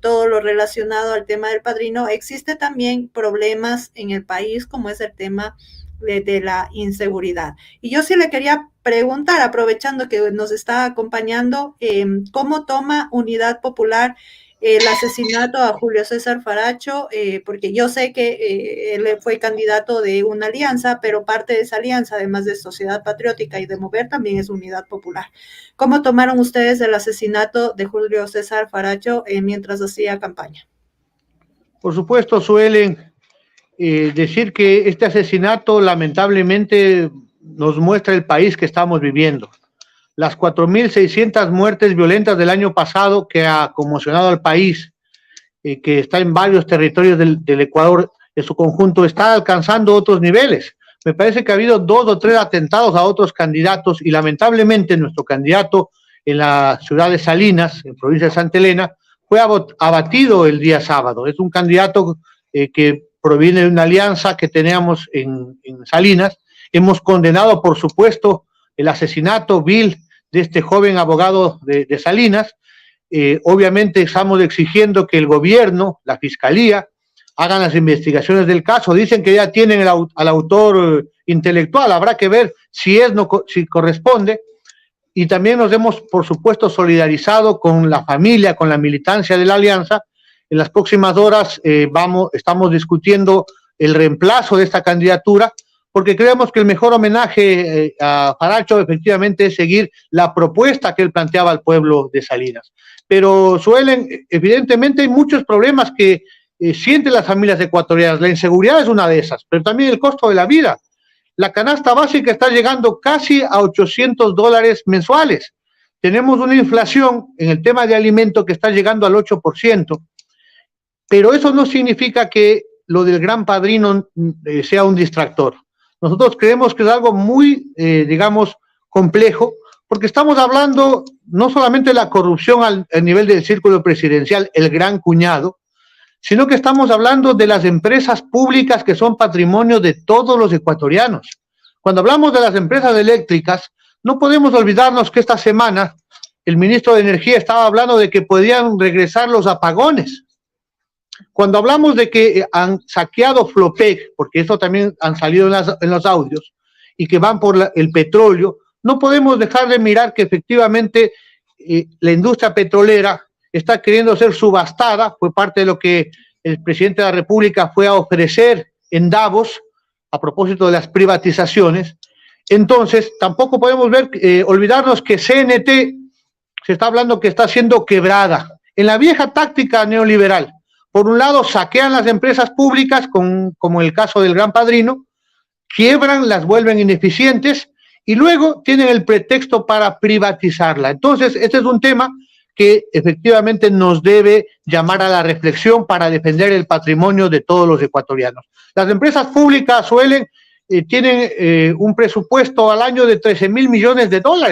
Speaker 3: todo lo relacionado al tema del padrino, existe también problemas en el país, como es el tema de la inseguridad. Y yo sí le quería preguntar, aprovechando que nos está acompañando, ¿cómo toma Unidad Popular el asesinato a Julio César Faracho? Porque yo sé que él fue candidato de una alianza, pero parte de esa alianza, además de Sociedad Patriótica y de Mover, también es Unidad Popular. ¿Cómo tomaron ustedes el asesinato de Julio César Faracho mientras hacía campaña?
Speaker 4: Por supuesto, Suelen, decir que este asesinato lamentablemente nos muestra el país que estamos viviendo. Las 4.600 muertes violentas del año pasado que ha conmocionado al país, que está en varios territorios del Ecuador en su conjunto, está alcanzando otros niveles. Me parece que ha habido 2 o 3 atentados a otros candidatos y lamentablemente nuestro candidato en la ciudad de Salinas, en provincia de Santa Elena, fue abatido el día sábado. Es un candidato que proviene de una alianza que teníamos en Salinas. Hemos condenado, por supuesto, el asesinato vil de este joven abogado de Salinas. Obviamente estamos exigiendo que el gobierno, la fiscalía, hagan las investigaciones del caso. Dicen que ya tienen al autor intelectual, habrá que ver si corresponde. Y también nos hemos, por supuesto, solidarizado con la familia, con la militancia de la alianza. En las próximas horas estamos discutiendo el reemplazo de esta candidatura, porque creemos que el mejor homenaje a Faracho efectivamente es seguir la propuesta que él planteaba al pueblo de Salinas. Pero evidentemente hay muchos problemas que sienten las familias ecuatorianas. La inseguridad es una de esas, pero también el costo de la vida. La canasta básica está llegando casi a $800 mensuales. Tenemos una inflación en el tema de alimento que está llegando al 8%, pero eso no significa que lo del Gran Padrino sea un distractor. Nosotros creemos que es algo muy, digamos, complejo, porque estamos hablando no solamente de la corrupción al nivel del círculo presidencial, el gran cuñado, sino que estamos hablando de las empresas públicas que son patrimonio de todos los ecuatorianos. Cuando hablamos de las empresas eléctricas, no podemos olvidarnos que esta semana el ministro de Energía estaba hablando de que podían regresar los apagones. Cuando hablamos de que han saqueado Flopec, porque eso también han salido en los audios, y que van por el petróleo, no podemos dejar de mirar que efectivamente la industria petrolera está queriendo ser subastada. Fue parte de lo que el presidente de la República fue a ofrecer en Davos a propósito de las privatizaciones. Entonces, tampoco podemos olvidarnos que CNT se está hablando que está siendo quebrada. En la vieja táctica neoliberal, por un lado saquean las empresas públicas, como el caso del Gran Padrino, quiebran, las vuelven ineficientes y luego tienen el pretexto para privatizarla. Entonces, este es un tema que efectivamente nos debe llamar a la reflexión para defender el patrimonio de todos los ecuatorianos. Las empresas públicas tienen un presupuesto al año de $13,000 millones,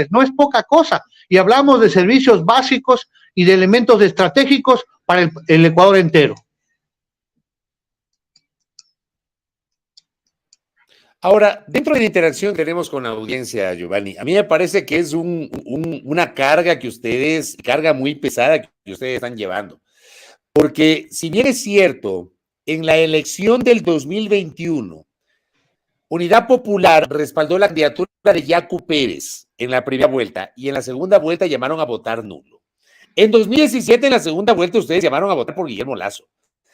Speaker 4: no es poca cosa, y hablamos de servicios básicos y de elementos estratégicos para el Ecuador entero.
Speaker 2: Ahora, dentro de la interacción que tenemos con la audiencia, Giovanni, a mí me parece que es una carga muy pesada que ustedes están llevando. Porque si bien es cierto, en la elección del 2021, Unidad Popular respaldó la candidatura de Yacu Pérez en la primera vuelta y en la segunda vuelta llamaron a votar nulo. En 2017, en la segunda vuelta, ustedes llamaron a votar por Guillermo Lasso.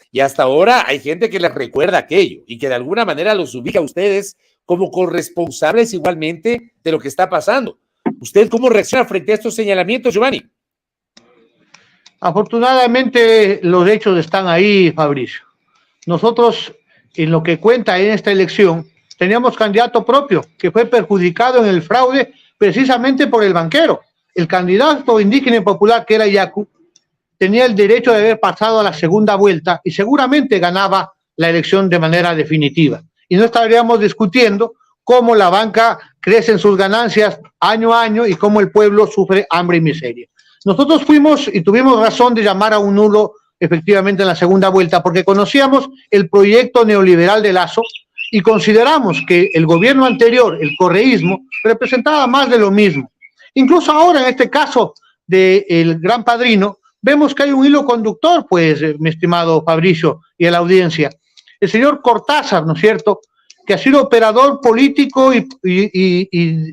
Speaker 2: Y hasta ahora hay gente que les recuerda aquello y que de alguna manera los ubica a ustedes como corresponsables igualmente de lo que está pasando. ¿Usted cómo reacciona frente a estos señalamientos, Giovanni?
Speaker 4: Afortunadamente los hechos están ahí, Fabricio. Nosotros, en lo que cuenta en esta elección, teníamos candidato propio que fue perjudicado en el fraude precisamente por el banquero. El candidato indígena y popular, que era Yacu, tenía el derecho de haber pasado a la segunda vuelta y seguramente ganaba la elección de manera definitiva. Y no estaríamos discutiendo cómo la banca crece en sus ganancias año a año y cómo el pueblo sufre hambre y miseria. Nosotros fuimos y tuvimos razón de llamar a un nulo efectivamente en la segunda vuelta porque conocíamos el proyecto neoliberal de Lasso y consideramos que el gobierno anterior, el correísmo, representaba más de lo mismo. Incluso ahora, en este caso del Gran Padrino, vemos que hay un hilo conductor, pues, mi estimado Fabricio y a la audiencia. El señor Cortázar, ¿no es cierto?, que ha sido operador político y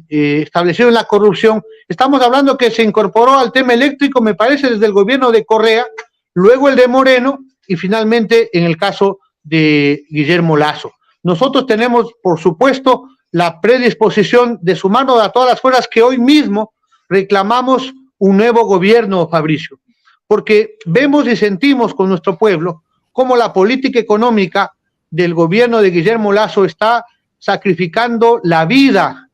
Speaker 4: establecido en la corrupción. Estamos hablando que se incorporó al tema eléctrico, me parece, desde el gobierno de Correa, luego el de Moreno y finalmente en el caso de Guillermo Lasso. Nosotros tenemos, por supuesto, la predisposición de sumarnos a todas las fuerzas que hoy mismo reclamamos un nuevo gobierno, Fabricio, porque vemos y sentimos con nuestro pueblo cómo la política económica del gobierno de Guillermo Lasso está sacrificando la vida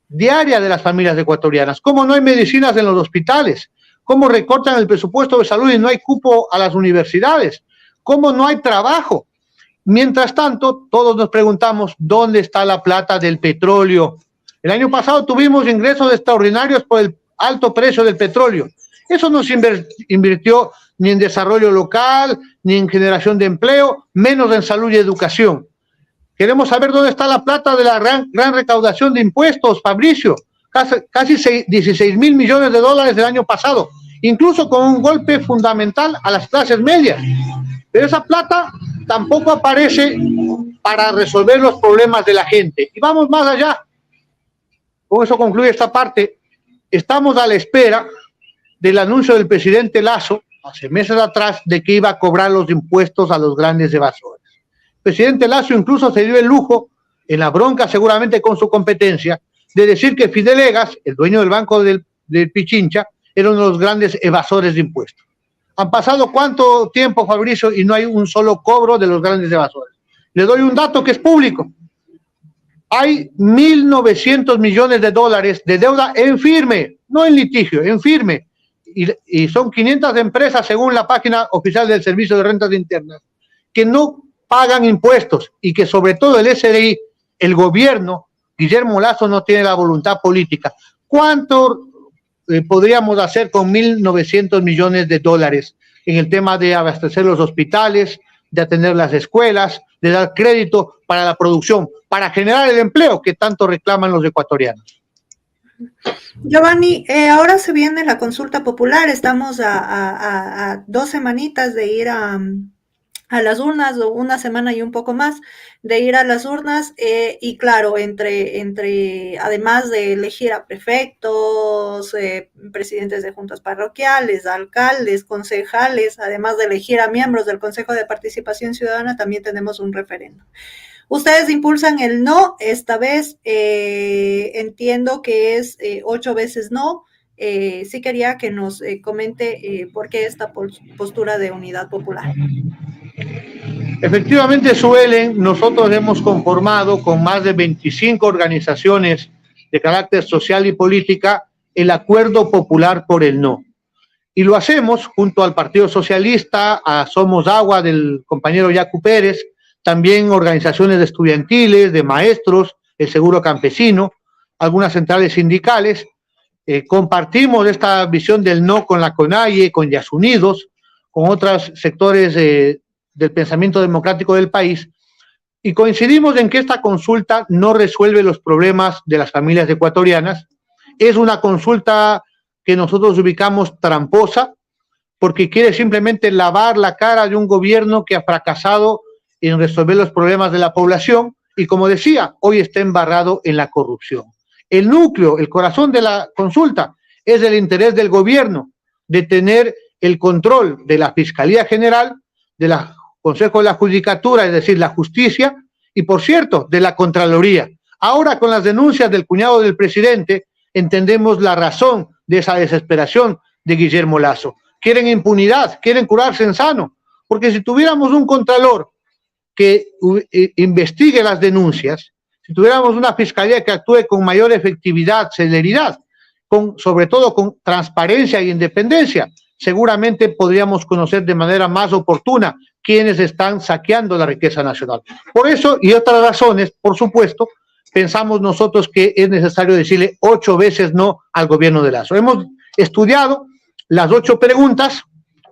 Speaker 4: diaria de las familias ecuatorianas, cómo no hay medicinas en los hospitales, cómo recortan el presupuesto de salud y no hay cupo a las universidades, cómo no hay trabajo. Mientras tanto, todos nos preguntamos, ¿dónde está la plata del petróleo? El año pasado tuvimos ingresos extraordinarios por el alto precio del petróleo. Eso no se invirtió ni en desarrollo local, ni en generación de empleo, menos en salud y educación. Queremos saber dónde está la plata de la gran recaudación de impuestos, Fabricio. Casi 16,000 millones de dólares el año pasado, incluso con un golpe fundamental a las clases medias. Pero esa plata tampoco aparece para resolver los problemas de la gente. Y vamos más allá. Con eso concluye esta parte. Estamos a la espera del anuncio del presidente Lasso, hace meses atrás, de que iba a cobrar los impuestos a los grandes evasores. El presidente Lasso incluso se dio el lujo, en la bronca seguramente con su competencia, de decir que Fidel Egas, el dueño del banco del Pichincha, era uno de los grandes evasores de impuestos. Han pasado cuánto tiempo, Fabricio, y no hay un solo cobro de los grandes evasores. Le doy un dato que es público. Hay 1.900 millones de dólares de deuda en firme, no en litigio, en firme. Y son 500 empresas, según la página oficial del Servicio de Rentas Internas, que no pagan impuestos y que sobre todo el SRI, el gobierno, Guillermo Lasso, no tiene la voluntad política. ¿Cuánto podríamos hacer con 1.900 millones de dólares en el tema de abastecer los hospitales, de atender las escuelas, de dar crédito para la producción, para generar el empleo que tanto reclaman los ecuatorianos?
Speaker 3: Giovanni, ahora se viene la consulta popular, estamos a 2 semanitas de ir a las urnas, o una semana y un poco más de ir a las urnas, y claro, además de elegir a prefectos, presidentes de juntas parroquiales, alcaldes, concejales, además de elegir a miembros del Consejo de Participación Ciudadana, también tenemos un referéndum. Ustedes impulsan el no, esta vez entiendo que es 8 veces no. Sí quería que nos comente por qué esta postura de unidad popular.
Speaker 4: Efectivamente, Suelen, nosotros hemos conformado con más de 25 organizaciones de carácter social y política el Acuerdo Popular por el No. Y lo hacemos junto al Partido Socialista, a Somos Agua del compañero Yacu Pérez, también organizaciones estudiantiles, de maestros, el Seguro Campesino, algunas centrales sindicales. Compartimos esta visión del no con la CONAIE, con Yasunidos, con otros sectores del pensamiento democrático del país, y coincidimos en que esta consulta no resuelve los problemas de las familias ecuatorianas. Es una consulta que nosotros ubicamos tramposa, porque quiere simplemente lavar la cara de un gobierno que ha fracasado en resolver los problemas de la población y, como decía, hoy está embarrado en la corrupción. El núcleo, el corazón de la consulta es el interés del gobierno de tener el control de la Fiscalía General, del Consejo de la Judicatura, es decir, la justicia, y por cierto, de la Contraloría. Ahora, con las denuncias del cuñado del presidente, entendemos la razón de esa desesperación de Guillermo Lasso. Quieren impunidad, quieren curarse en sano, porque si tuviéramos un contralor que investigue las denuncias, si tuviéramos una fiscalía que actúe con mayor efectividad, celeridad, sobre todo con transparencia e independencia, seguramente podríamos conocer de manera más oportuna quienes están saqueando la riqueza nacional. Por eso y otras razones, por supuesto, pensamos nosotros que es necesario decirle 8 veces no al gobierno de Lasso. Hemos estudiado las 8 preguntas,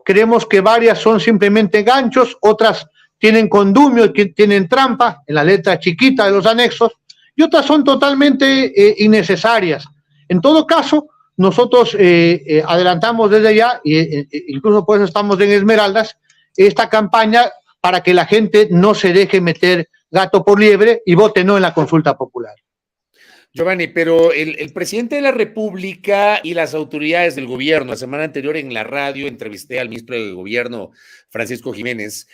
Speaker 4: creemos que varias son simplemente ganchos, otras tienen condumio, tienen trampa en la letra chiquita de los anexos, y otras son totalmente innecesarias. En todo caso, nosotros adelantamos desde ya, incluso por eso estamos en Esmeraldas, esta campaña para que la gente no se deje meter gato por liebre y vote no en la consulta popular.
Speaker 2: Giovanni, pero el presidente de la República y las autoridades del gobierno, la semana anterior en la radio entrevisté al ministro del gobierno, Francisco Jiménez,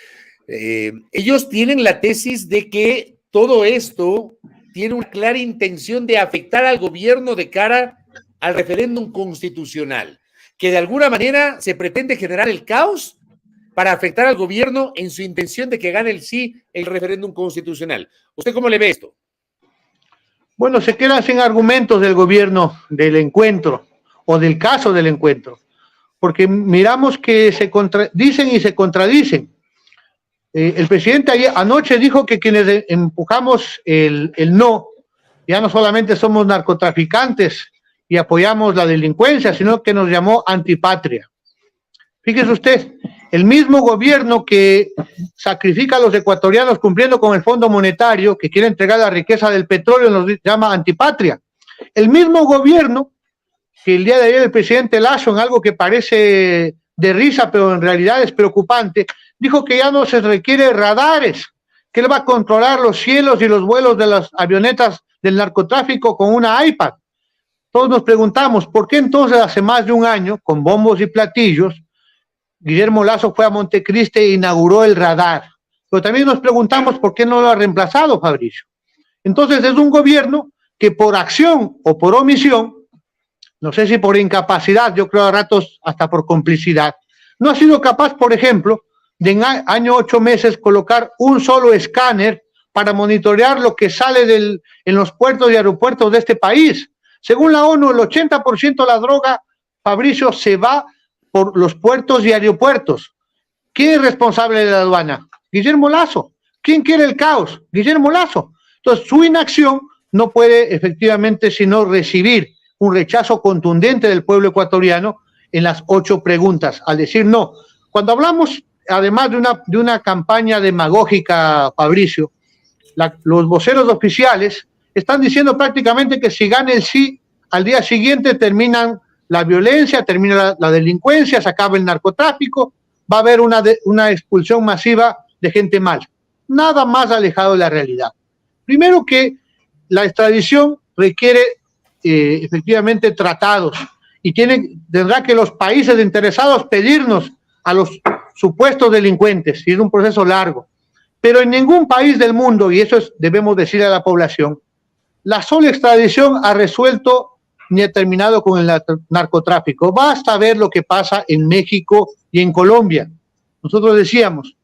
Speaker 2: ellos tienen la tesis de que todo esto tiene una clara intención de afectar al gobierno de cara al referéndum constitucional, que de alguna manera se pretende generar el caos para afectar al gobierno en su intención de que gane el sí el referéndum constitucional. ¿Usted cómo le ve esto?
Speaker 4: Bueno, se quedan sin argumentos del gobierno del encuentro o del caso del encuentro, porque miramos que se dicen y se contradicen. El presidente anoche dijo que quienes empujamos el no, ya no solamente somos narcotraficantes y apoyamos la delincuencia, sino que nos llamó antipatria. Fíjese usted, el mismo gobierno que sacrifica a los ecuatorianos cumpliendo con el Fondo Monetario, que quiere entregar la riqueza del petróleo, nos llama antipatria. El mismo gobierno que el día de ayer el presidente Lasso, en algo que parece de risa, pero en realidad es preocupante, dijo que ya no se requiere radares, que él va a controlar los cielos y los vuelos de las avionetas del narcotráfico con una iPad. Todos nos preguntamos, ¿por qué entonces hace más de un año, con bombos y platillos, Guillermo Lasso fue a Montecristi e inauguró el radar? Pero también nos preguntamos por qué no lo ha reemplazado, Fabricio. Entonces es un gobierno que por acción o por omisión, no sé si por incapacidad, yo creo a ratos hasta por complicidad, No ha sido capaz, por ejemplo, de en año 8 meses colocar un solo escáner para monitorear lo que sale en los puertos y aeropuertos de este país. Según la ONU, el 80% de la droga, Fabricio, se va por los puertos y aeropuertos. ¿Quién es responsable de la aduana? Guillermo Lasso. ¿Quién quiere el caos? Guillermo Lasso. Entonces, su inacción no puede efectivamente sino recibir un rechazo contundente del pueblo ecuatoriano en las 8 preguntas, al decir no. Cuando hablamos, además de una campaña demagógica, Fabricio, los voceros oficiales están diciendo prácticamente que si gana el sí, al día siguiente terminan la violencia, termina la delincuencia, se acaba el narcotráfico, va a haber una expulsión masiva de gente mala. Nada más alejado de la realidad. Primero que la extradición requiere efectivamente tratados y tendrá que los países interesados pedirnos a los supuestos delincuentes, y es un proceso largo. Pero en ningún país del mundo, y eso debemos decirle a la población, la sola extradición ha resuelto ni ha terminado con el narcotráfico. Basta ver lo que pasa en México y en Colombia. Nosotros decíamos,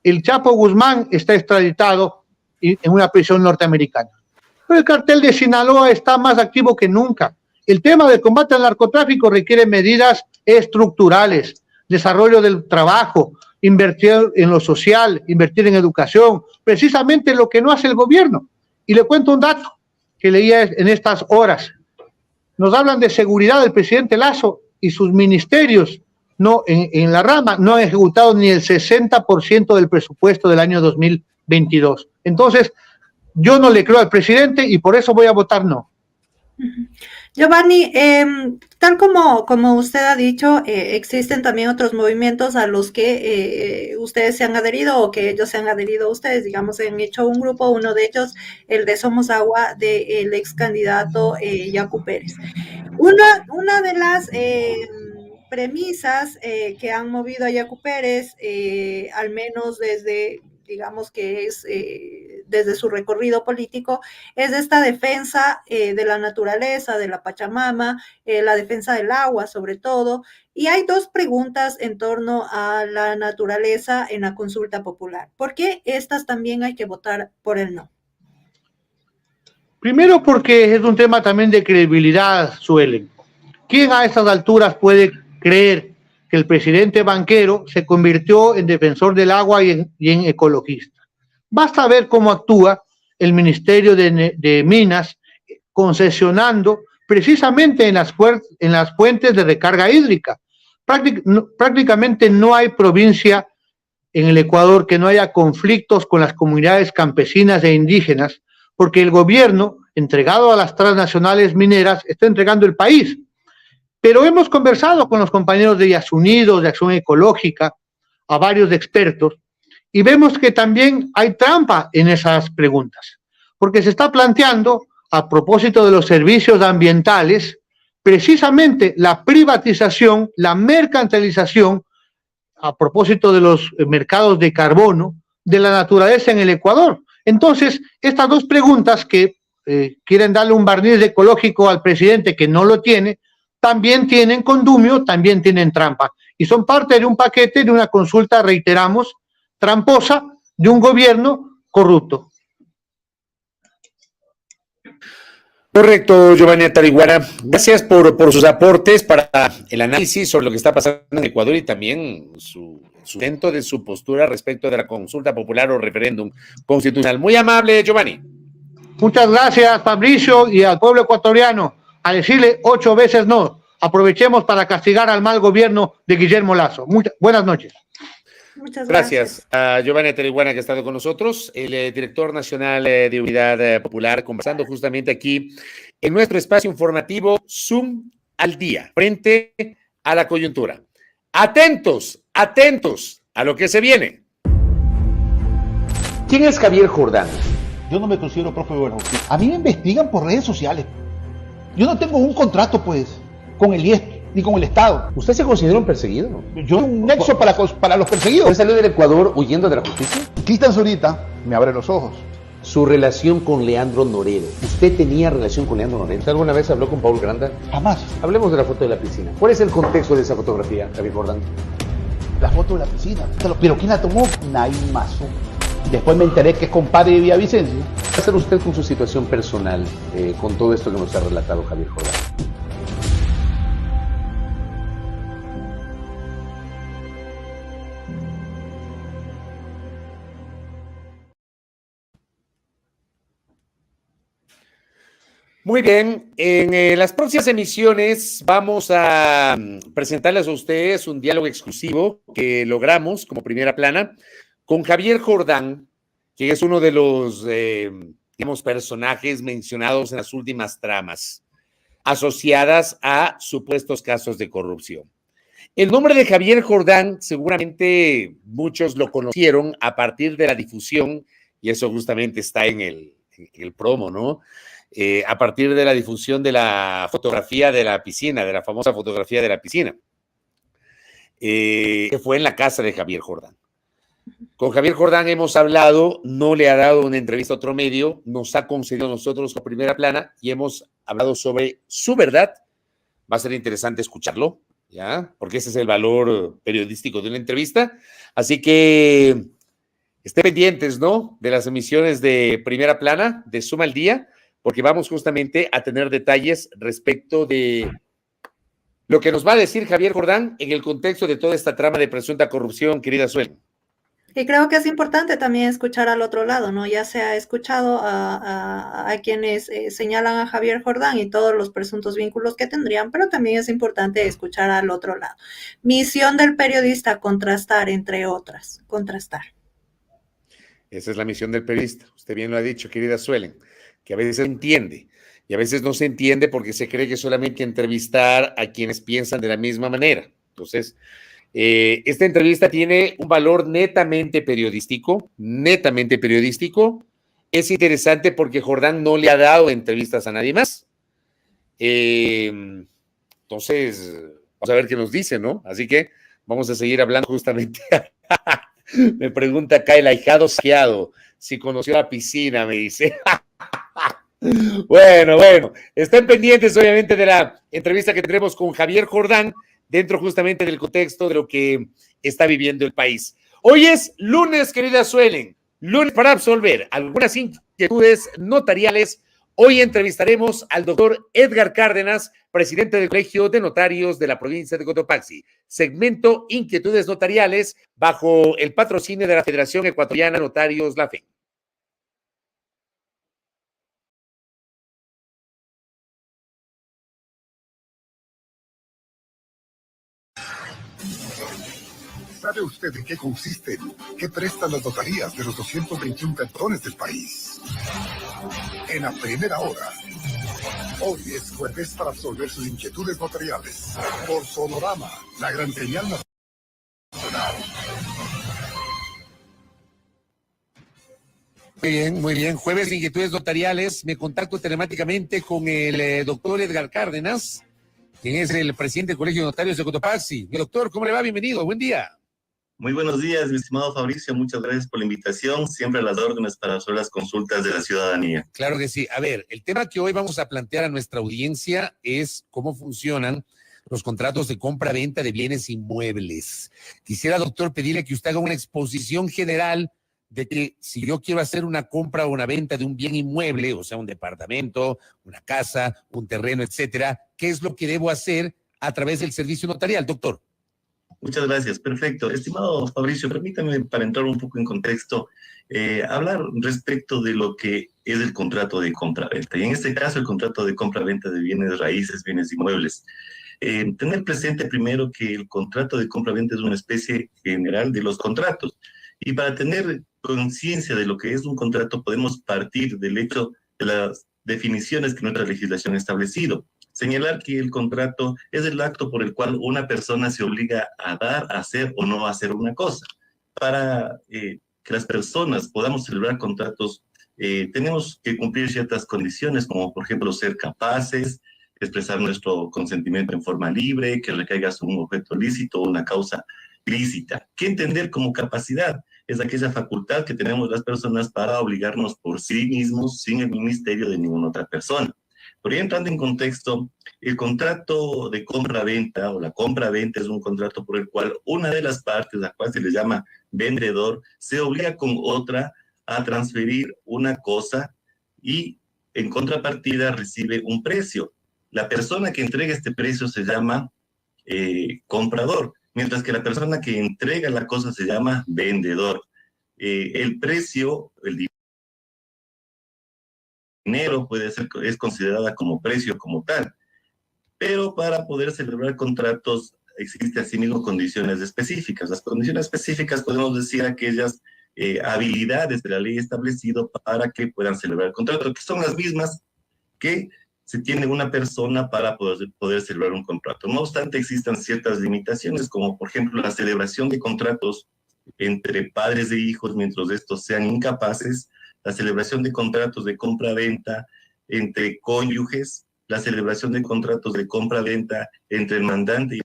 Speaker 4: el Chapo Guzmán está extraditado en una prisión norteamericana. Pero el cartel de Sinaloa está más activo que nunca. El tema del combate al narcotráfico requiere medidas estructurales, desarrollo del trabajo, invertir en lo social, invertir en educación, precisamente lo que no hace el gobierno. Y le cuento un dato que leía en estas horas. Nos hablan de seguridad del presidente Lasso y sus ministerios en la rama no han ejecutado ni el 60% del presupuesto del año 2022. Entonces, yo no le creo al presidente y por eso voy a votar no.
Speaker 3: Giovanni, tal como usted ha dicho, existen también otros movimientos a los que ustedes se han adherido o que ellos se han adherido a ustedes, digamos, han hecho un grupo, uno de ellos, el de Somos Agua, del ex candidato Yacu Pérez. Una de las premisas que han movido a Yacu Pérez, al menos digamos que es desde su recorrido político, es esta defensa de la naturaleza, de la Pachamama, la defensa del agua sobre todo, y hay 2 preguntas en torno a la naturaleza en la consulta popular. ¿Por qué estas también hay que votar por el no?
Speaker 4: Primero porque es un tema también de credibilidad, Suelen. ¿Quién a estas alturas puede creer que el presidente banquero se convirtió en defensor del agua y en ecologista? Basta ver cómo actúa el Ministerio de Minas concesionando precisamente en las fuentes de recarga hídrica. Prácticamente no hay provincia en el Ecuador que no haya conflictos con las comunidades campesinas e indígenas, porque el gobierno, entregado a las transnacionales mineras, está entregando el país. Pero hemos conversado con los compañeros de Yasunidos, de Acción Ecológica, a varios expertos, y vemos que también hay trampa en esas preguntas, porque se está planteando, a propósito de los servicios ambientales, precisamente la privatización, la mercantilización, a propósito de los mercados de carbono, de la naturaleza en el Ecuador. Entonces, estas 2 preguntas que quieren darle un barniz ecológico al presidente que no lo tiene, también tienen condumio, también tienen trampa. Y son parte de un paquete de una consulta, reiteramos, tramposa, de un gobierno corrupto.
Speaker 2: Correcto, Giovanni Atariguara. Gracias por sus aportes para el análisis sobre lo que está pasando en Ecuador y también su sustento de su postura respecto de la consulta popular o referéndum constitucional. Muy amable, Giovanni.
Speaker 4: Muchas gracias, Fabricio, y al pueblo ecuatoriano, a decirle 8 veces no. Aprovechemos para castigar al mal gobierno de Guillermo Lasso. Buenas noches.
Speaker 3: Muchas gracias.
Speaker 2: A Giovanni Atariguara, que ha estado con nosotros, el director nacional de Unidad Popular, conversando justamente aquí en nuestro espacio informativo Zoom al día, frente a la coyuntura. Atentos a lo que se viene.
Speaker 5: ¿Quién es Javier Jordán?
Speaker 6: Yo no me considero prófugo de la justicia. A mí me investigan por redes sociales. Yo no tengo un contrato, pues, con el IES ni con el Estado.
Speaker 5: ¿Usted se considera un perseguido?
Speaker 6: Yo un nexo para los perseguidos.
Speaker 5: ¿Usted salió del Ecuador huyendo de la justicia?
Speaker 6: Cristian Zurita me abre los ojos.
Speaker 5: Su relación con Leandro Norero. ¿Usted tenía relación con Leandro Norero? ¿Usted alguna vez habló con Paul Granda?
Speaker 6: Jamás.
Speaker 5: Hablemos de la foto de la piscina. ¿Cuál es el contexto de esa fotografía, Javier Jordán?
Speaker 6: La foto de la piscina. Pero ¿quién la tomó? Naim Mazú. Después me enteré que es compadre de Villavicencio.
Speaker 5: ¿Qué va a hacer usted con su situación personal, con todo esto que nos ha relatado Javier Jordán?
Speaker 2: Muy bien, en las próximas emisiones vamos a presentarles a ustedes un diálogo exclusivo que logramos como Primera Plana con Javier Jordán, que es uno de los digamos, personajes mencionados en las últimas tramas asociadas a supuestos casos de corrupción. El nombre de Javier Jordán seguramente muchos lo conocieron a partir de la difusión, y eso justamente está en el promo, ¿no? A partir de la difusión de la fotografía de la piscina, de la famosa fotografía de la piscina, que fue en la casa de Javier Jordán. Con Javier Jordán hemos hablado, no le ha dado una entrevista a otro medio, nos ha concedido a nosotros la Primera Plana y hemos hablado sobre su verdad. Va a ser interesante escucharlo, ¿ya? Porque ese es el valor periodístico de una entrevista. Así que estén pendientes, ¿no? De las emisiones de Primera Plana, de Suma al Día, porque vamos justamente a tener detalles respecto de lo que nos va a decir Javier Jordán en el contexto de toda esta trama de presunta corrupción, querida Suel.
Speaker 3: Y creo que es importante también escuchar al otro lado, ¿no? Ya se ha escuchado a quienes señalan a Javier Jordán y todos los presuntos vínculos que tendrían, pero también es importante escuchar al otro lado. Misión del periodista, contrastar, entre otras, contrastar.
Speaker 2: Esa es la misión del periodista. Usted bien lo ha dicho, querida Suelen, que a veces se entiende y a veces no se entiende porque se cree que solamente entrevistar a quienes piensan de la misma manera. Entonces, esta entrevista tiene un valor netamente periodístico, netamente periodístico. Es interesante porque Jordán no le ha dado entrevistas a nadie más. Entonces, vamos a ver qué nos dice, ¿no? Así que vamos a seguir hablando justamente. Me pregunta acá el ahijado saqueado si conoció la piscina, me dice. Bueno, estén pendientes obviamente de la entrevista que tendremos con Javier Jordán dentro justamente del contexto de lo que está viviendo el país. Hoy es lunes, querida Suelen, lunes para absolver algunas inquietudes notariales. Hoy entrevistaremos al doctor Edgar Cárdenas, presidente del Colegio de Notarios de la provincia de Cotopaxi. Segmento Inquietudes Notariales bajo el patrocinio de la Federación Ecuatoriana Notarios, la FEN.
Speaker 7: ¿Sabe usted en qué consisten? ¿Qué prestan las notarías de los 221 cantones del país? En la primera hora. Hoy es jueves para absolver sus inquietudes notariales. Por Sonorama, la gran señal nacional.
Speaker 2: Muy bien. Jueves de inquietudes notariales. Me contacto telemáticamente con el doctor Edgar Cárdenas, quien es el presidente del Colegio de Notarios de Cotopaxi. Doctor, ¿cómo le va? Bienvenido. Buen día.
Speaker 8: Muy buenos días, mi estimado Fabricio. Muchas gracias por la invitación. Siempre a las órdenes para hacer las consultas de la ciudadanía.
Speaker 2: Claro que sí. A ver, el tema que hoy vamos a plantear a nuestra audiencia es cómo funcionan los contratos de compra-venta de bienes inmuebles. Quisiera, doctor, pedirle que usted haga una exposición general de que si yo quiero hacer una compra o una venta de un bien inmueble, o sea, un departamento, una casa, un terreno, etcétera, ¿qué es lo que debo hacer a través del servicio notarial, doctor?
Speaker 8: Muchas gracias, perfecto. Estimado Fabricio, permítame, para entrar un poco en contexto, hablar respecto de lo que es el contrato de compra-venta. Y en este caso, el contrato de compra-venta de bienes raíces, bienes inmuebles. Tener presente primero que el contrato de compra-venta es una especie general de los contratos. Y para tener conciencia de lo que es un contrato, podemos partir del hecho de las definiciones que nuestra legislación ha establecido. Señalar que el contrato es el acto por el cual una persona se obliga a dar, a hacer o no hacer una cosa. Para que las personas podamos celebrar contratos, tenemos que cumplir ciertas condiciones, como por ejemplo ser capaces, expresar nuestro consentimiento en forma libre, que recaiga sobre un objeto lícito o una causa lícita. ¿Qué entender como capacidad? Es aquella facultad que tenemos las personas para obligarnos por sí mismos, sin el ministerio de ninguna otra persona. Pero ya entrando en contexto, el contrato de compra-venta o la compra-venta es un contrato por el cual una de las partes, la cual se le llama vendedor, se obliga con otra a transferir una cosa y en contrapartida recibe un precio. La persona que entrega este precio se llama comprador, mientras que la persona que entrega la cosa se llama vendedor. El precio, el dinero es considerada como precio como tal, pero para poder celebrar contratos existe asimismo condiciones específicas. Las condiciones específicas podemos decir aquellas habilidades de la ley establecido para que puedan celebrar el contrato, que son las mismas que se tiene una persona para poder celebrar un contrato. No obstante, existen ciertas limitaciones, como por ejemplo la celebración de contratos entre padres e hijos mientras estos sean incapaces, la celebración de contratos de compra-venta entre cónyuges, la celebración de contratos de compra-venta entre el mandante y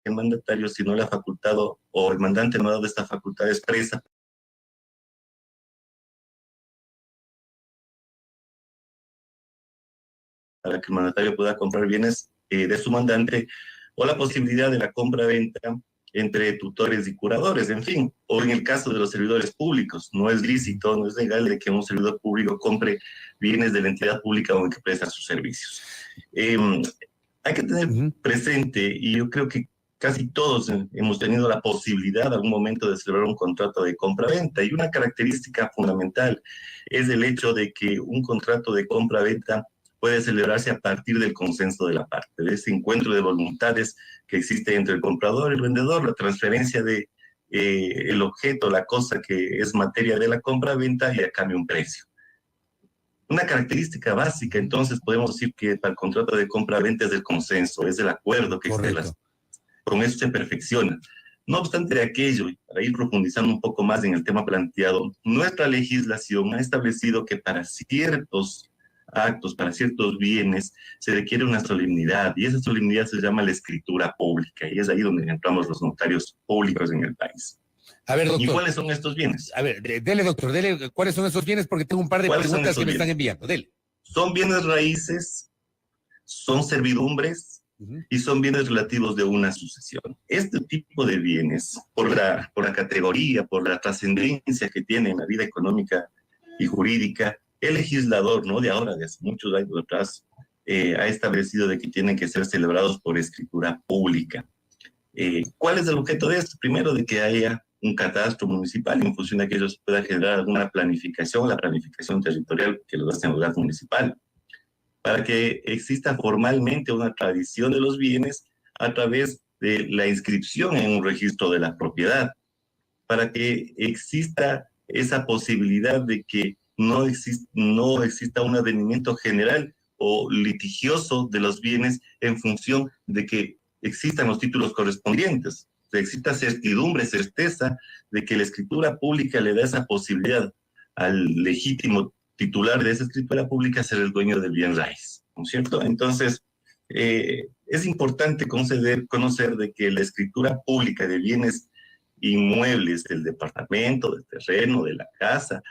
Speaker 8: el mandatario, si no le ha facultado o el mandante no ha dado esta facultad expresa para que el mandatario pueda comprar bienes de su mandante, o la posibilidad de la compra-venta entre tutores y curadores, en fin, o en el caso de los servidores públicos, no es lícito, no es legal de que un servidor público compre bienes de la entidad pública o en que presta sus servicios. Hay que tener presente, y yo creo que casi todos hemos tenido la posibilidad en algún momento de celebrar un contrato de compra-venta, y una característica fundamental es el hecho de que un contrato de compra-venta puede celebrarse a partir del consenso de la parte, de ese encuentro de voluntades que existe entre el comprador y el vendedor, la transferencia de el objeto, la cosa que es materia de la compra-venta y a cambio un precio. Una característica básica, entonces, podemos decir que para el contrato de compra-venta es el consenso, es el acuerdo que existe. Con eso se perfecciona. No obstante de aquello, y para ir profundizando un poco más en el tema planteado, nuestra legislación ha establecido que para ciertos actos, para ciertos bienes, se requiere una solemnidad, y esa solemnidad se llama la escritura pública, y es ahí donde entramos los notarios públicos en el país.
Speaker 2: A ver, doctor.
Speaker 8: ¿Y cuáles son estos bienes?
Speaker 2: A ver, dele, doctor, dele, ¿cuáles son esos bienes? Porque tengo un par de preguntas que me están enviando. Dele.
Speaker 8: Son bienes raíces, son servidumbres, y son bienes relativos de una sucesión. Este tipo de bienes, por la categoría, por la trascendencia que tiene en la vida económica y jurídica, el legislador, no de ahora, de hace muchos años atrás, ha establecido de que tienen que ser celebrados por escritura pública. ¿Cuál es el objeto de esto? Primero, de que haya un catastro municipal, en función de que ellos puedan generar alguna planificación, la planificación territorial que lo hace en el lugar municipal, para que exista formalmente una tradición de los bienes a través de la inscripción en un registro de la propiedad, para que exista esa posibilidad de que no exista un advenimiento general o litigioso de los bienes en función de que existan los títulos correspondientes. O sea, exista certidumbre, certeza de que la escritura pública le da esa posibilidad al legítimo titular de esa escritura pública ser el dueño del bien raíz, ¿no es cierto? Entonces, es importante conocer de que la escritura pública de bienes inmuebles del departamento, del terreno, de la casa,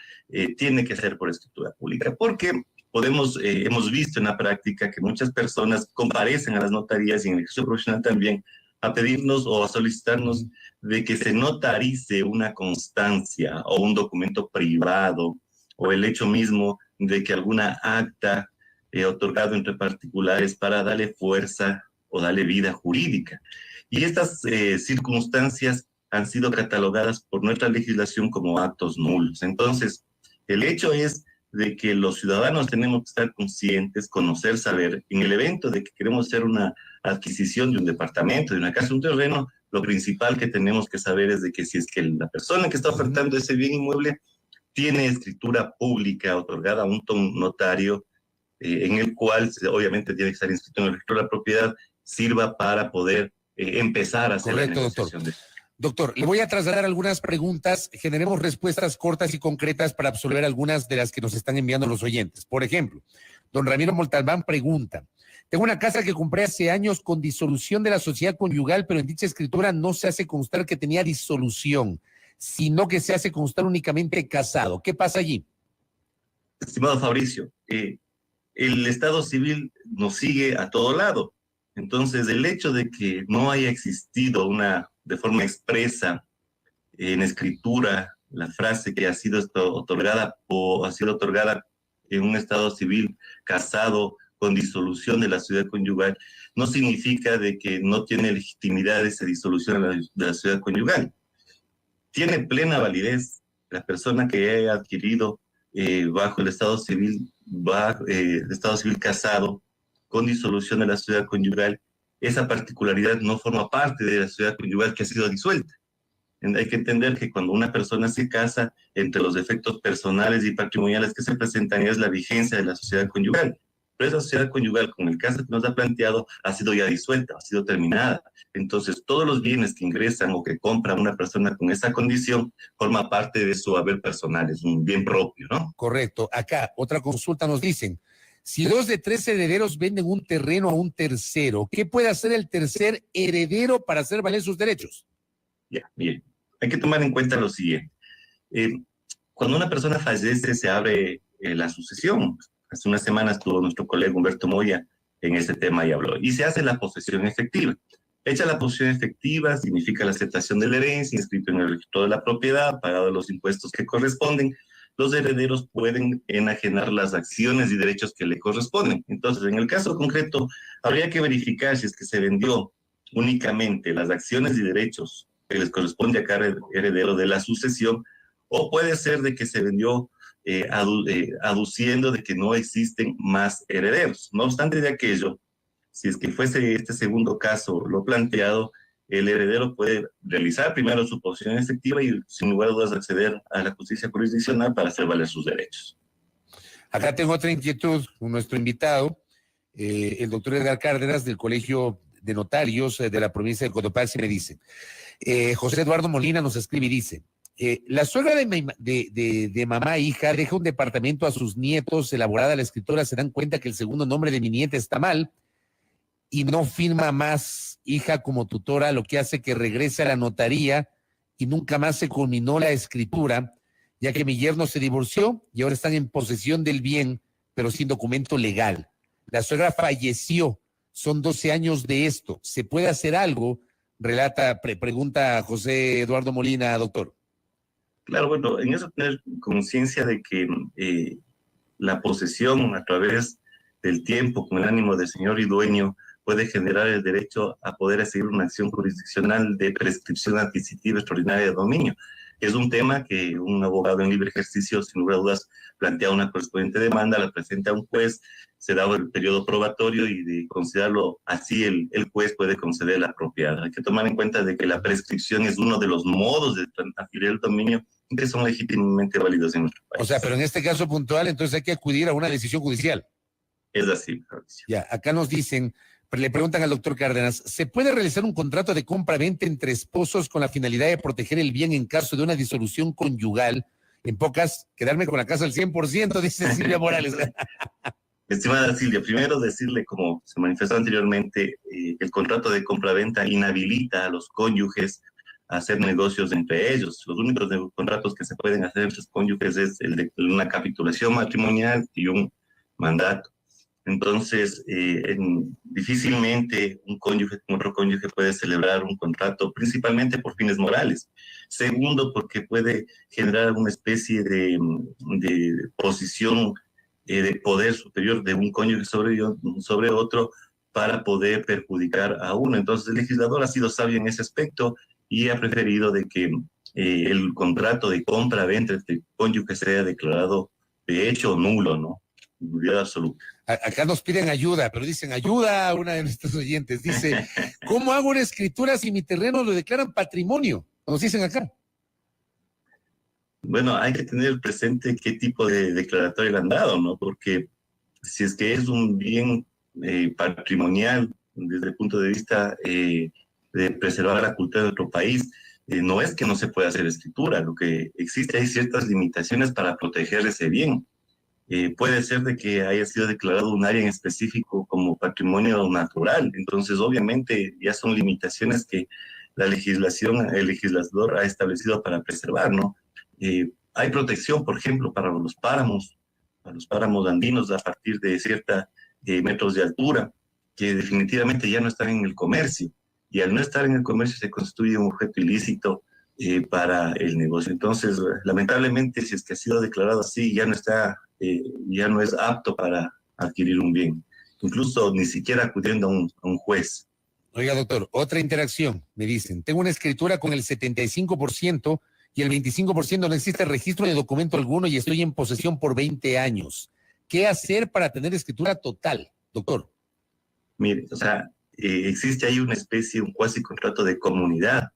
Speaker 8: tiene que ser por escritura pública, porque hemos visto en la práctica que muchas personas comparecen a las notarías y en el ejercicio profesional también a pedirnos o a solicitarnos de que se notarice una constancia o un documento privado o el hecho mismo de que alguna acta otorgado entre particulares para darle fuerza o darle vida jurídica. Y estas circunstancias han sido catalogadas por nuestra legislación como actos nulos. Entonces, el hecho es de que los ciudadanos tenemos que estar conscientes, conocer, saber, en el evento de que queremos hacer una adquisición de un departamento, de una casa, un terreno, lo principal que tenemos que saber es de que si es que la persona que está ofertando ese bien inmueble tiene escritura pública otorgada a un notario, en el cual obviamente tiene que estar inscrito en el registro de la propiedad, sirva para poder empezar a hacer la negociación.
Speaker 2: Doctor. Doctor, le voy a trasladar algunas preguntas, generemos respuestas cortas y concretas para absolver algunas de las que nos están enviando los oyentes. Por ejemplo, don Ramiro Montalbán pregunta, tengo una casa que compré hace años con disolución de la sociedad conyugal, pero en dicha escritura no se hace constar que tenía disolución. sino que se hace constar únicamente casado. ¿Qué pasa allí?
Speaker 8: Estimado Fabricio, el Estado civil nos sigue a todo lado. Entonces, el hecho de que no haya existido de forma expresa en escritura la frase que ha sido otorgada en un Estado civil casado con disolución de la sociedad conyugal, no significa de que no tiene legitimidad esa disolución de la sociedad conyugal. Tiene plena validez la persona que haya adquirido bajo el Estado civil casado con disolución de la sociedad conyugal. Esa particularidad no forma parte de la sociedad conyugal que ha sido disuelta. Hay que entender que cuando una persona se casa, entre los efectos personales y patrimoniales que se presentan es la vigencia de la sociedad conyugal. Pero esa sociedad conyugal, con el caso que nos ha planteado, ha sido ya disuelta, ha sido terminada. Entonces, todos los bienes que ingresan o que compra una persona con esa condición forma parte de su haber personal, es un bien propio, ¿no?
Speaker 2: Correcto. Acá, otra consulta nos dicen, si 2 de 3 herederos venden un terreno a un tercero, ¿qué puede hacer el tercer heredero para hacer valer sus derechos?
Speaker 8: Ya, bien. Hay que tomar en cuenta lo siguiente. Cuando una persona fallece, se abre la sucesión. Hace unas semanas estuvo nuestro colega Humberto Moya en ese tema y habló. Y se hace la posesión efectiva. Hecha la posesión efectiva significa la aceptación de la herencia, inscrito en el registro de la propiedad, pagado los impuestos que corresponden. Los herederos pueden enajenar las acciones y derechos que le corresponden. Entonces, en el caso concreto, habría que verificar si es que se vendió únicamente las acciones y derechos que les corresponde a cada heredero de la sucesión, o puede ser de que se vendió aduciendo de que no existen más herederos. No obstante de aquello, si es que fuese este segundo caso lo planteado, el heredero puede realizar primero su posesión efectiva y sin lugar a dudas acceder a la justicia jurisdiccional para hacer valer sus derechos.
Speaker 2: Acá tengo otra inquietud con nuestro invitado, el doctor Edgar Cárdenas del Colegio de Notarios de la provincia de Cotopaxi, me dice, José Eduardo Molina nos escribe y dice, la suegra de mamá e hija deja un departamento a sus nietos, elaborada la escritura, se dan cuenta que el segundo nombre de mi nieta está mal y no firma más hija como tutora, lo que hace que regrese a la notaría y nunca más se culminó la escritura, ya que mi yerno se divorció y ahora están en posesión del bien, pero sin documento legal. La suegra falleció, son 12 años de esto. ¿Se puede hacer algo? Pregunta José Eduardo Molina, doctor.
Speaker 8: Claro, bueno, en eso tener conciencia de que la posesión a través del tiempo, con el ánimo del señor y dueño, puede generar el derecho a poder seguir una acción jurisdiccional de prescripción adquisitiva extraordinaria de dominio. Es un tema que un abogado en libre ejercicio, sin lugar a dudas, plantea una correspondiente demanda, la presenta a un juez, se da el periodo probatorio y de considerarlo así el juez puede conceder la propiedad. Hay que tomar en cuenta de que la prescripción es uno de los modos de transferir el dominio que son legítimamente válidos en nuestro país.
Speaker 2: O sea, pero en este caso puntual, entonces hay que acudir a una decisión judicial.
Speaker 8: Es así, Fabricio.
Speaker 2: Ya, acá nos dicen, le preguntan al doctor Cárdenas, ¿se puede realizar un contrato de compra-venta entre esposos con la finalidad de proteger el bien en caso de una disolución conyugal? En pocas, quedarme con la casa al 100%, dice Silvia Morales.
Speaker 8: Estimada Silvia, primero decirle, como se manifestó anteriormente, el contrato de compra-venta inhabilita a los cónyuges a hacer negocios entre ellos. Los únicos contratos que se pueden hacer entre los cónyuges es el de una capitulación matrimonial y un mandato. Entonces, difícilmente un cónyuge con otro cónyuge puede celebrar un contrato, principalmente por fines morales. Segundo, porque puede generar una especie de posición de poder superior de un cónyuge sobre otro para poder perjudicar a uno. Entonces, el legislador ha sido sabio en ese aspecto y ha preferido de que el contrato de compra-venta entre cónyuges sea declarado de hecho nulo, ¿no? Nulidad absoluta.
Speaker 2: Acá nos piden ayuda, pero dicen ayuda a una de nuestros oyentes. Dice, ¿cómo hago una escritura si mi terreno lo declaran patrimonio? Nos dicen acá.
Speaker 8: Bueno, hay que tener presente qué tipo de declaratoria le han dado, ¿no? Porque si es que es un bien patrimonial desde el punto de vista de preservar la cultura de otro país, no es que no se pueda hacer escritura. Lo que existe, hay ciertas limitaciones para proteger ese bien. Puede ser de que haya sido declarado un área en específico como patrimonio natural. Entonces, obviamente, ya son limitaciones que la legislación, el legislador ha establecido para preservar, ¿no? Hay protección, por ejemplo, para los páramos andinos a partir de ciertos metros de altura, que definitivamente ya no están en el comercio, y al no estar en el comercio se constituye un objeto ilícito para el negocio. Entonces, lamentablemente, si es que ha sido declarado así, ya no es apto para adquirir un bien, incluso ni siquiera acudiendo a un juez.
Speaker 2: Oiga, doctor, otra interacción, me dicen, tengo una escritura con el 75% y el 25% no existe registro de documento alguno y estoy en posesión por 20 años. ¿Qué hacer para tener escritura total, doctor?
Speaker 8: Mire, o sea, existe ahí una especie, un cuasi contrato de comunidad,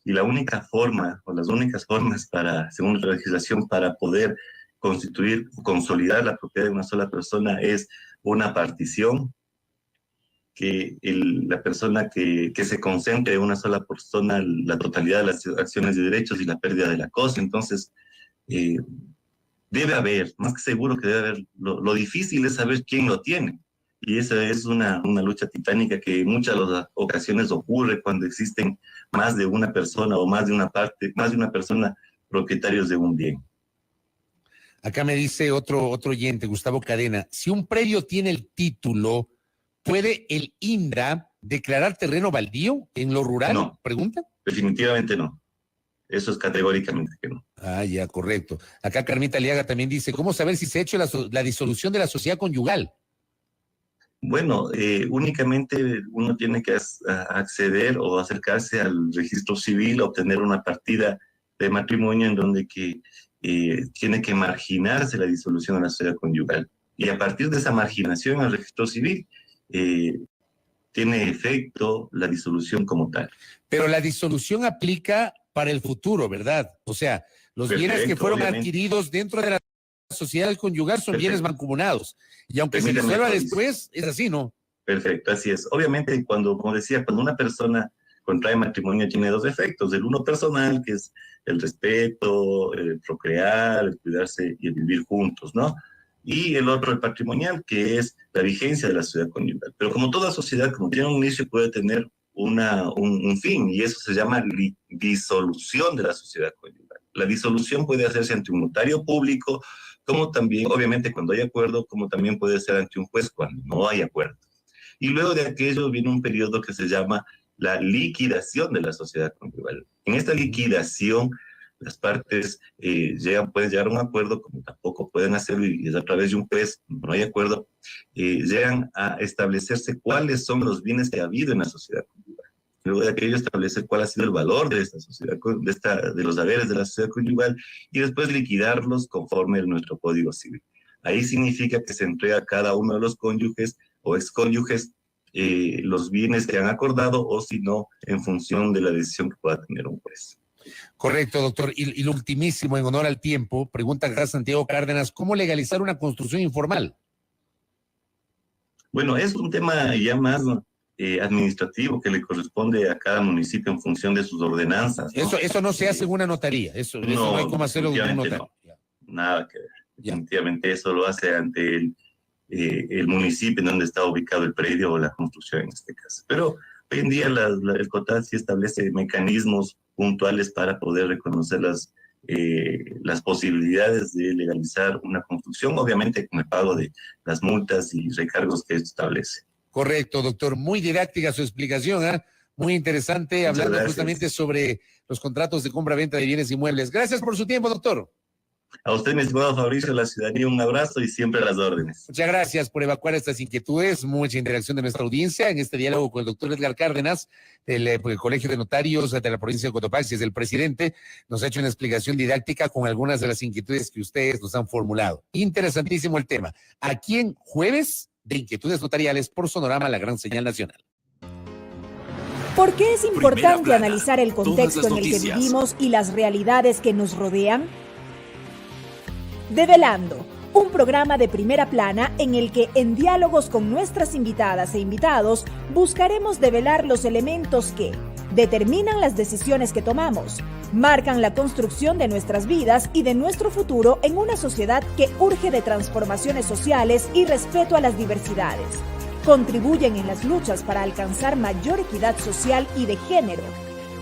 Speaker 8: y la única forma, o las únicas formas para, según la legislación, para poder constituir, consolidar la propiedad de una sola persona es una partición, que la persona que se concentre en una sola persona la totalidad de las acciones y derechos y la pérdida de la cosa. Entonces, debe haber, más que seguro que debe haber, lo difícil es saber quién lo tiene. Y esa es una lucha titánica que en muchas de las ocasiones ocurre cuando existen más de una persona o más de una persona propietarios de un bien.
Speaker 2: Acá me dice otro oyente, Gustavo Cadena, si un predio tiene el título, ¿puede el INDRA declarar terreno baldío en lo rural?
Speaker 8: No,
Speaker 2: ¿Pregunta?
Speaker 8: Definitivamente no. Eso es categóricamente que no.
Speaker 2: Ah, ya, correcto. Acá Carmita Aliaga también dice, ¿cómo saber si se ha hecho la disolución de la sociedad conyugal?
Speaker 8: Bueno, únicamente uno tiene que acceder o acercarse al registro civil, obtener una partida de matrimonio en donde tiene que marginarse la disolución de la sociedad conyugal. Y a partir de esa marginación al registro civil, tiene efecto la disolución como tal.
Speaker 2: Pero la disolución aplica para el futuro, ¿verdad? O sea, los bienes que fueron adquiridos dentro de la sociedad conyugal son bienes mancomunados. Y aunque se disuelva después, es así, ¿no?
Speaker 8: Perfecto, así es. Obviamente, como decía, cuando una persona contrae matrimonio tiene dos efectos. El uno personal, que es el respeto, el procrear, el cuidarse y el vivir juntos, ¿no? Y el otro, el patrimonial, que es la vigencia de la sociedad conyugal. Pero como toda sociedad, como tiene un inicio, puede tener un fin, y eso se llama disolución de la sociedad conyugal. La disolución puede hacerse ante un notario público, como también, obviamente, cuando hay acuerdo, como también puede ser ante un juez cuando no hay acuerdo. Y luego de aquello viene un periodo que se llama la liquidación de la sociedad conyugal. En esta liquidación, las partes pueden llegar a un acuerdo, como tampoco pueden hacerlo, y es a través de un juez, no hay acuerdo, llegan a establecerse cuáles son los bienes que ha habido en la sociedad conyugal. Luego de aquello establecer cuál ha sido el valor de esta sociedad, de los haberes de la sociedad conyugal, y después liquidarlos conforme a nuestro Código Civil. Ahí significa que se entrega a cada uno de los cónyuges o excónyuges los bienes que han acordado, o si no, en función de la decisión que pueda tener un juez.
Speaker 2: Correcto, doctor. Y lo ultimísimo, en honor al tiempo, pregunta acá Santiago Cárdenas, ¿cómo legalizar una construcción informal?
Speaker 8: Bueno, es un tema ya más administrativo que le corresponde a cada municipio en función de sus ordenanzas, ¿no?
Speaker 2: Eso no se hace en una notaría, eso no hay cómo hacerlo en un notario.
Speaker 8: No. Nada que ver. Definitivamente eso lo hace ante el municipio en donde está ubicado el predio o la construcción en este caso. Pero hoy en día el COTAD sí establece mecanismos puntuales para poder reconocer las posibilidades de legalizar una construcción, obviamente con el pago de las multas y recargos que esto establece.
Speaker 2: Correcto, doctor. Muy didáctica su explicación, ¿eh? Muy interesante, hablando justamente sobre los contratos de compra-venta de bienes inmuebles. Gracias por su tiempo, doctor.
Speaker 8: A usted, mi estimado Fabricio, a la ciudadanía, un abrazo y siempre a las órdenes.
Speaker 2: Muchas gracias por evacuar estas inquietudes, mucha interacción de nuestra audiencia en este diálogo con el doctor Edgar Cárdenas, del Colegio de Notarios de la provincia de Cotopaxi, es el presidente. Nos ha hecho una explicación didáctica con algunas de las inquietudes que ustedes nos han formulado. Interesantísimo el tema. Aquí en Jueves de Inquietudes Notariales por Sonorama, la gran señal nacional.
Speaker 9: ¿Por qué es importante analizar el contexto en el que vivimos y las realidades que nos rodean? Develando, un programa de primera plana en el que en diálogos con nuestras invitadas e invitados buscaremos develar los elementos que determinan las decisiones que tomamos, marcan la construcción de nuestras vidas y de nuestro futuro en una sociedad que urge de transformaciones sociales y respeto a las diversidades. Contribuyen en las luchas para alcanzar mayor equidad social y de género.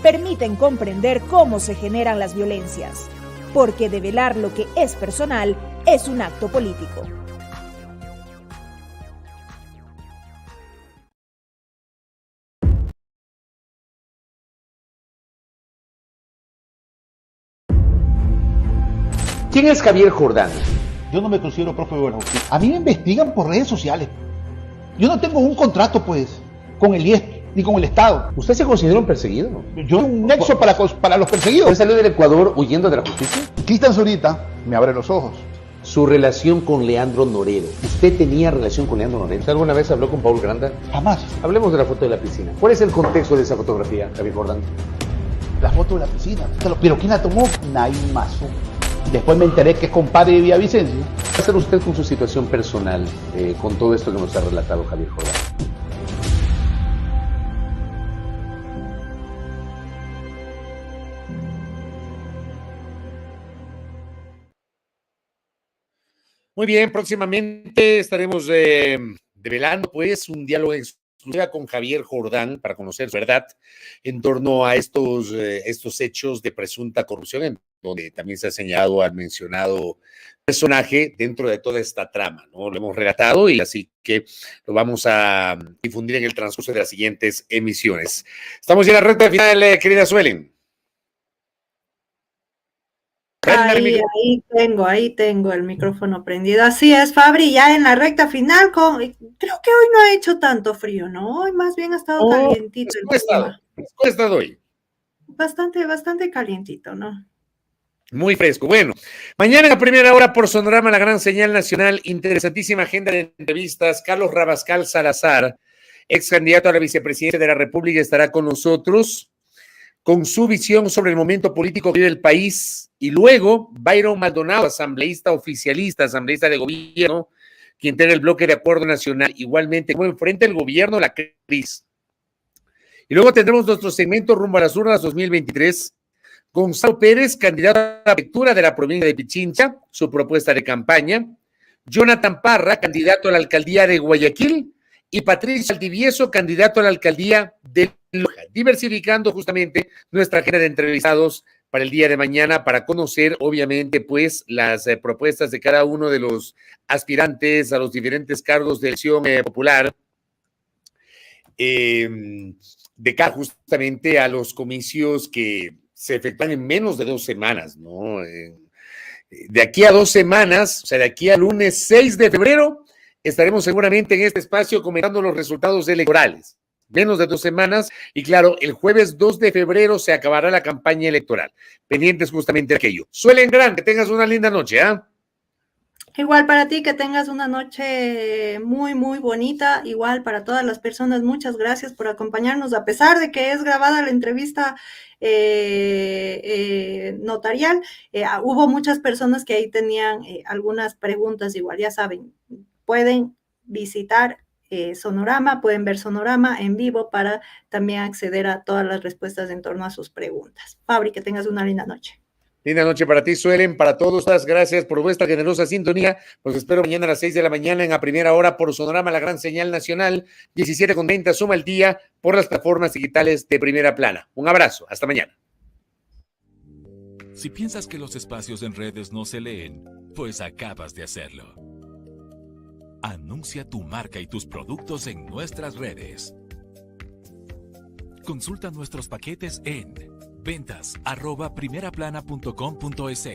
Speaker 9: permiten comprender cómo se generan las violencias, porque develar lo que es personal es un acto político.
Speaker 5: ¿Quién es Javier Jordán?
Speaker 6: Yo no me considero prófugo de la justicia. A mí me investigan por redes sociales. Yo no tengo un contrato, pues, con el IES ni con el Estado.
Speaker 5: ¿Usted se considera un perseguido?
Speaker 6: Yo un nexo para los perseguidos.
Speaker 5: ¿Usted salió del Ecuador huyendo de la justicia?
Speaker 6: Cristian Zurita me abre los ojos.
Speaker 5: Su relación con Leandro Norero. ¿Usted tenía relación con Leandro Norero? ¿Usted alguna vez habló con Paul Granda?
Speaker 6: Jamás.
Speaker 5: Hablemos de la foto de la piscina. ¿Cuál es el contexto de esa fotografía, Javier Jordán?
Speaker 6: La foto de la piscina. Pero ¿quién la tomó? Naim Mazú. Después me enteré que es compadre de Villavicencio.
Speaker 5: ¿Qué va a hacer usted con su situación personal, con todo esto que nos ha relatado Javier Jordán?
Speaker 2: Muy bien, próximamente estaremos develando pues un diálogo exclusivo con Javier Jordán para conocer su verdad en torno a estos hechos de presunta corrupción, en donde también se ha señalado al mencionado personaje dentro de toda esta trama, ¿no? Lo hemos relatado y así que lo vamos a difundir en el transcurso de las siguientes emisiones. Estamos ya en la recta final, querida Suelen.
Speaker 3: Ahí tengo el micrófono prendido. Así es, Fabri, ya en la recta final. Creo que hoy no ha hecho tanto frío, ¿no? Hoy más bien ha estado calientito.
Speaker 2: ¿Cómo ha estado hoy?
Speaker 3: Bastante calientito, ¿no?
Speaker 2: Muy fresco. Bueno, mañana en la primera hora por Sonorama, la gran señal nacional, interesantísima agenda de entrevistas. Carlos Rabascal Salazar, ex candidato a la vicepresidencia de la República, estará con nosotros con su visión sobre el momento político que vive el país. Y luego, Byron Maldonado, asambleísta oficialista, asambleísta de gobierno, quien tiene el bloque de acuerdo nacional, igualmente, como enfrenta el gobierno la crisis. Y luego tendremos nuestro segmento rumbo a las urnas 2023. Gonzalo Pérez, candidato a la prefectura de la provincia de Pichincha, su propuesta de campaña. Jonathan Parra, candidato a la alcaldía de Guayaquil. Y Patricio Aldivieso, candidato a la alcaldía de Loja, diversificando justamente nuestra agenda de entrevistados para el día de mañana, para conocer, obviamente, pues, las propuestas de cada uno de los aspirantes a los diferentes cargos de elección popular, de cara justamente a los comicios que se efectúan en menos de 2 semanas, ¿no? De aquí a 2 semanas, o sea, de aquí al lunes 6 de febrero, estaremos seguramente en este espacio comentando los resultados electorales. Menos de 2 semanas, y claro, el jueves 2 de febrero se acabará la campaña electoral. Pendientes justamente de aquello. Suelen Gran, que tengas una linda noche, ¿ah?
Speaker 3: Igual para ti, que tengas una noche muy, muy bonita. Igual para todas las personas, muchas gracias por acompañarnos, a pesar de que es grabada la entrevista notarial. Hubo muchas personas que ahí tenían algunas preguntas, igual, ya saben, pueden visitar Sonorama, pueden ver Sonorama en vivo para también acceder a todas las respuestas en torno a sus preguntas. Fabri, que tengas una linda noche.
Speaker 2: Linda noche para ti, Suelen, para todos. Gracias por vuestra generosa sintonía. Los espero mañana a las 6 de la mañana en la primera hora por Sonorama, la gran señal nacional, 17:30, suma el día por las plataformas digitales de Primera Plana. Un abrazo, hasta mañana.
Speaker 1: Si piensas que los espacios en redes no se leen, pues acabas de hacerlo. Anuncia tu marca y tus productos en nuestras redes. Consulta nuestros paquetes en ventas@primeraplana.com.es.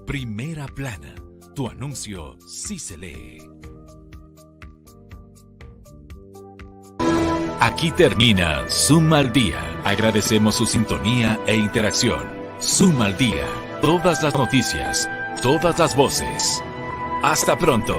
Speaker 1: Primera Plana, tu anuncio sí se lee. Aquí termina Suma al Día. Agradecemos su sintonía e interacción. Suma al Día. Todas las noticias, todas las voces. Hasta pronto.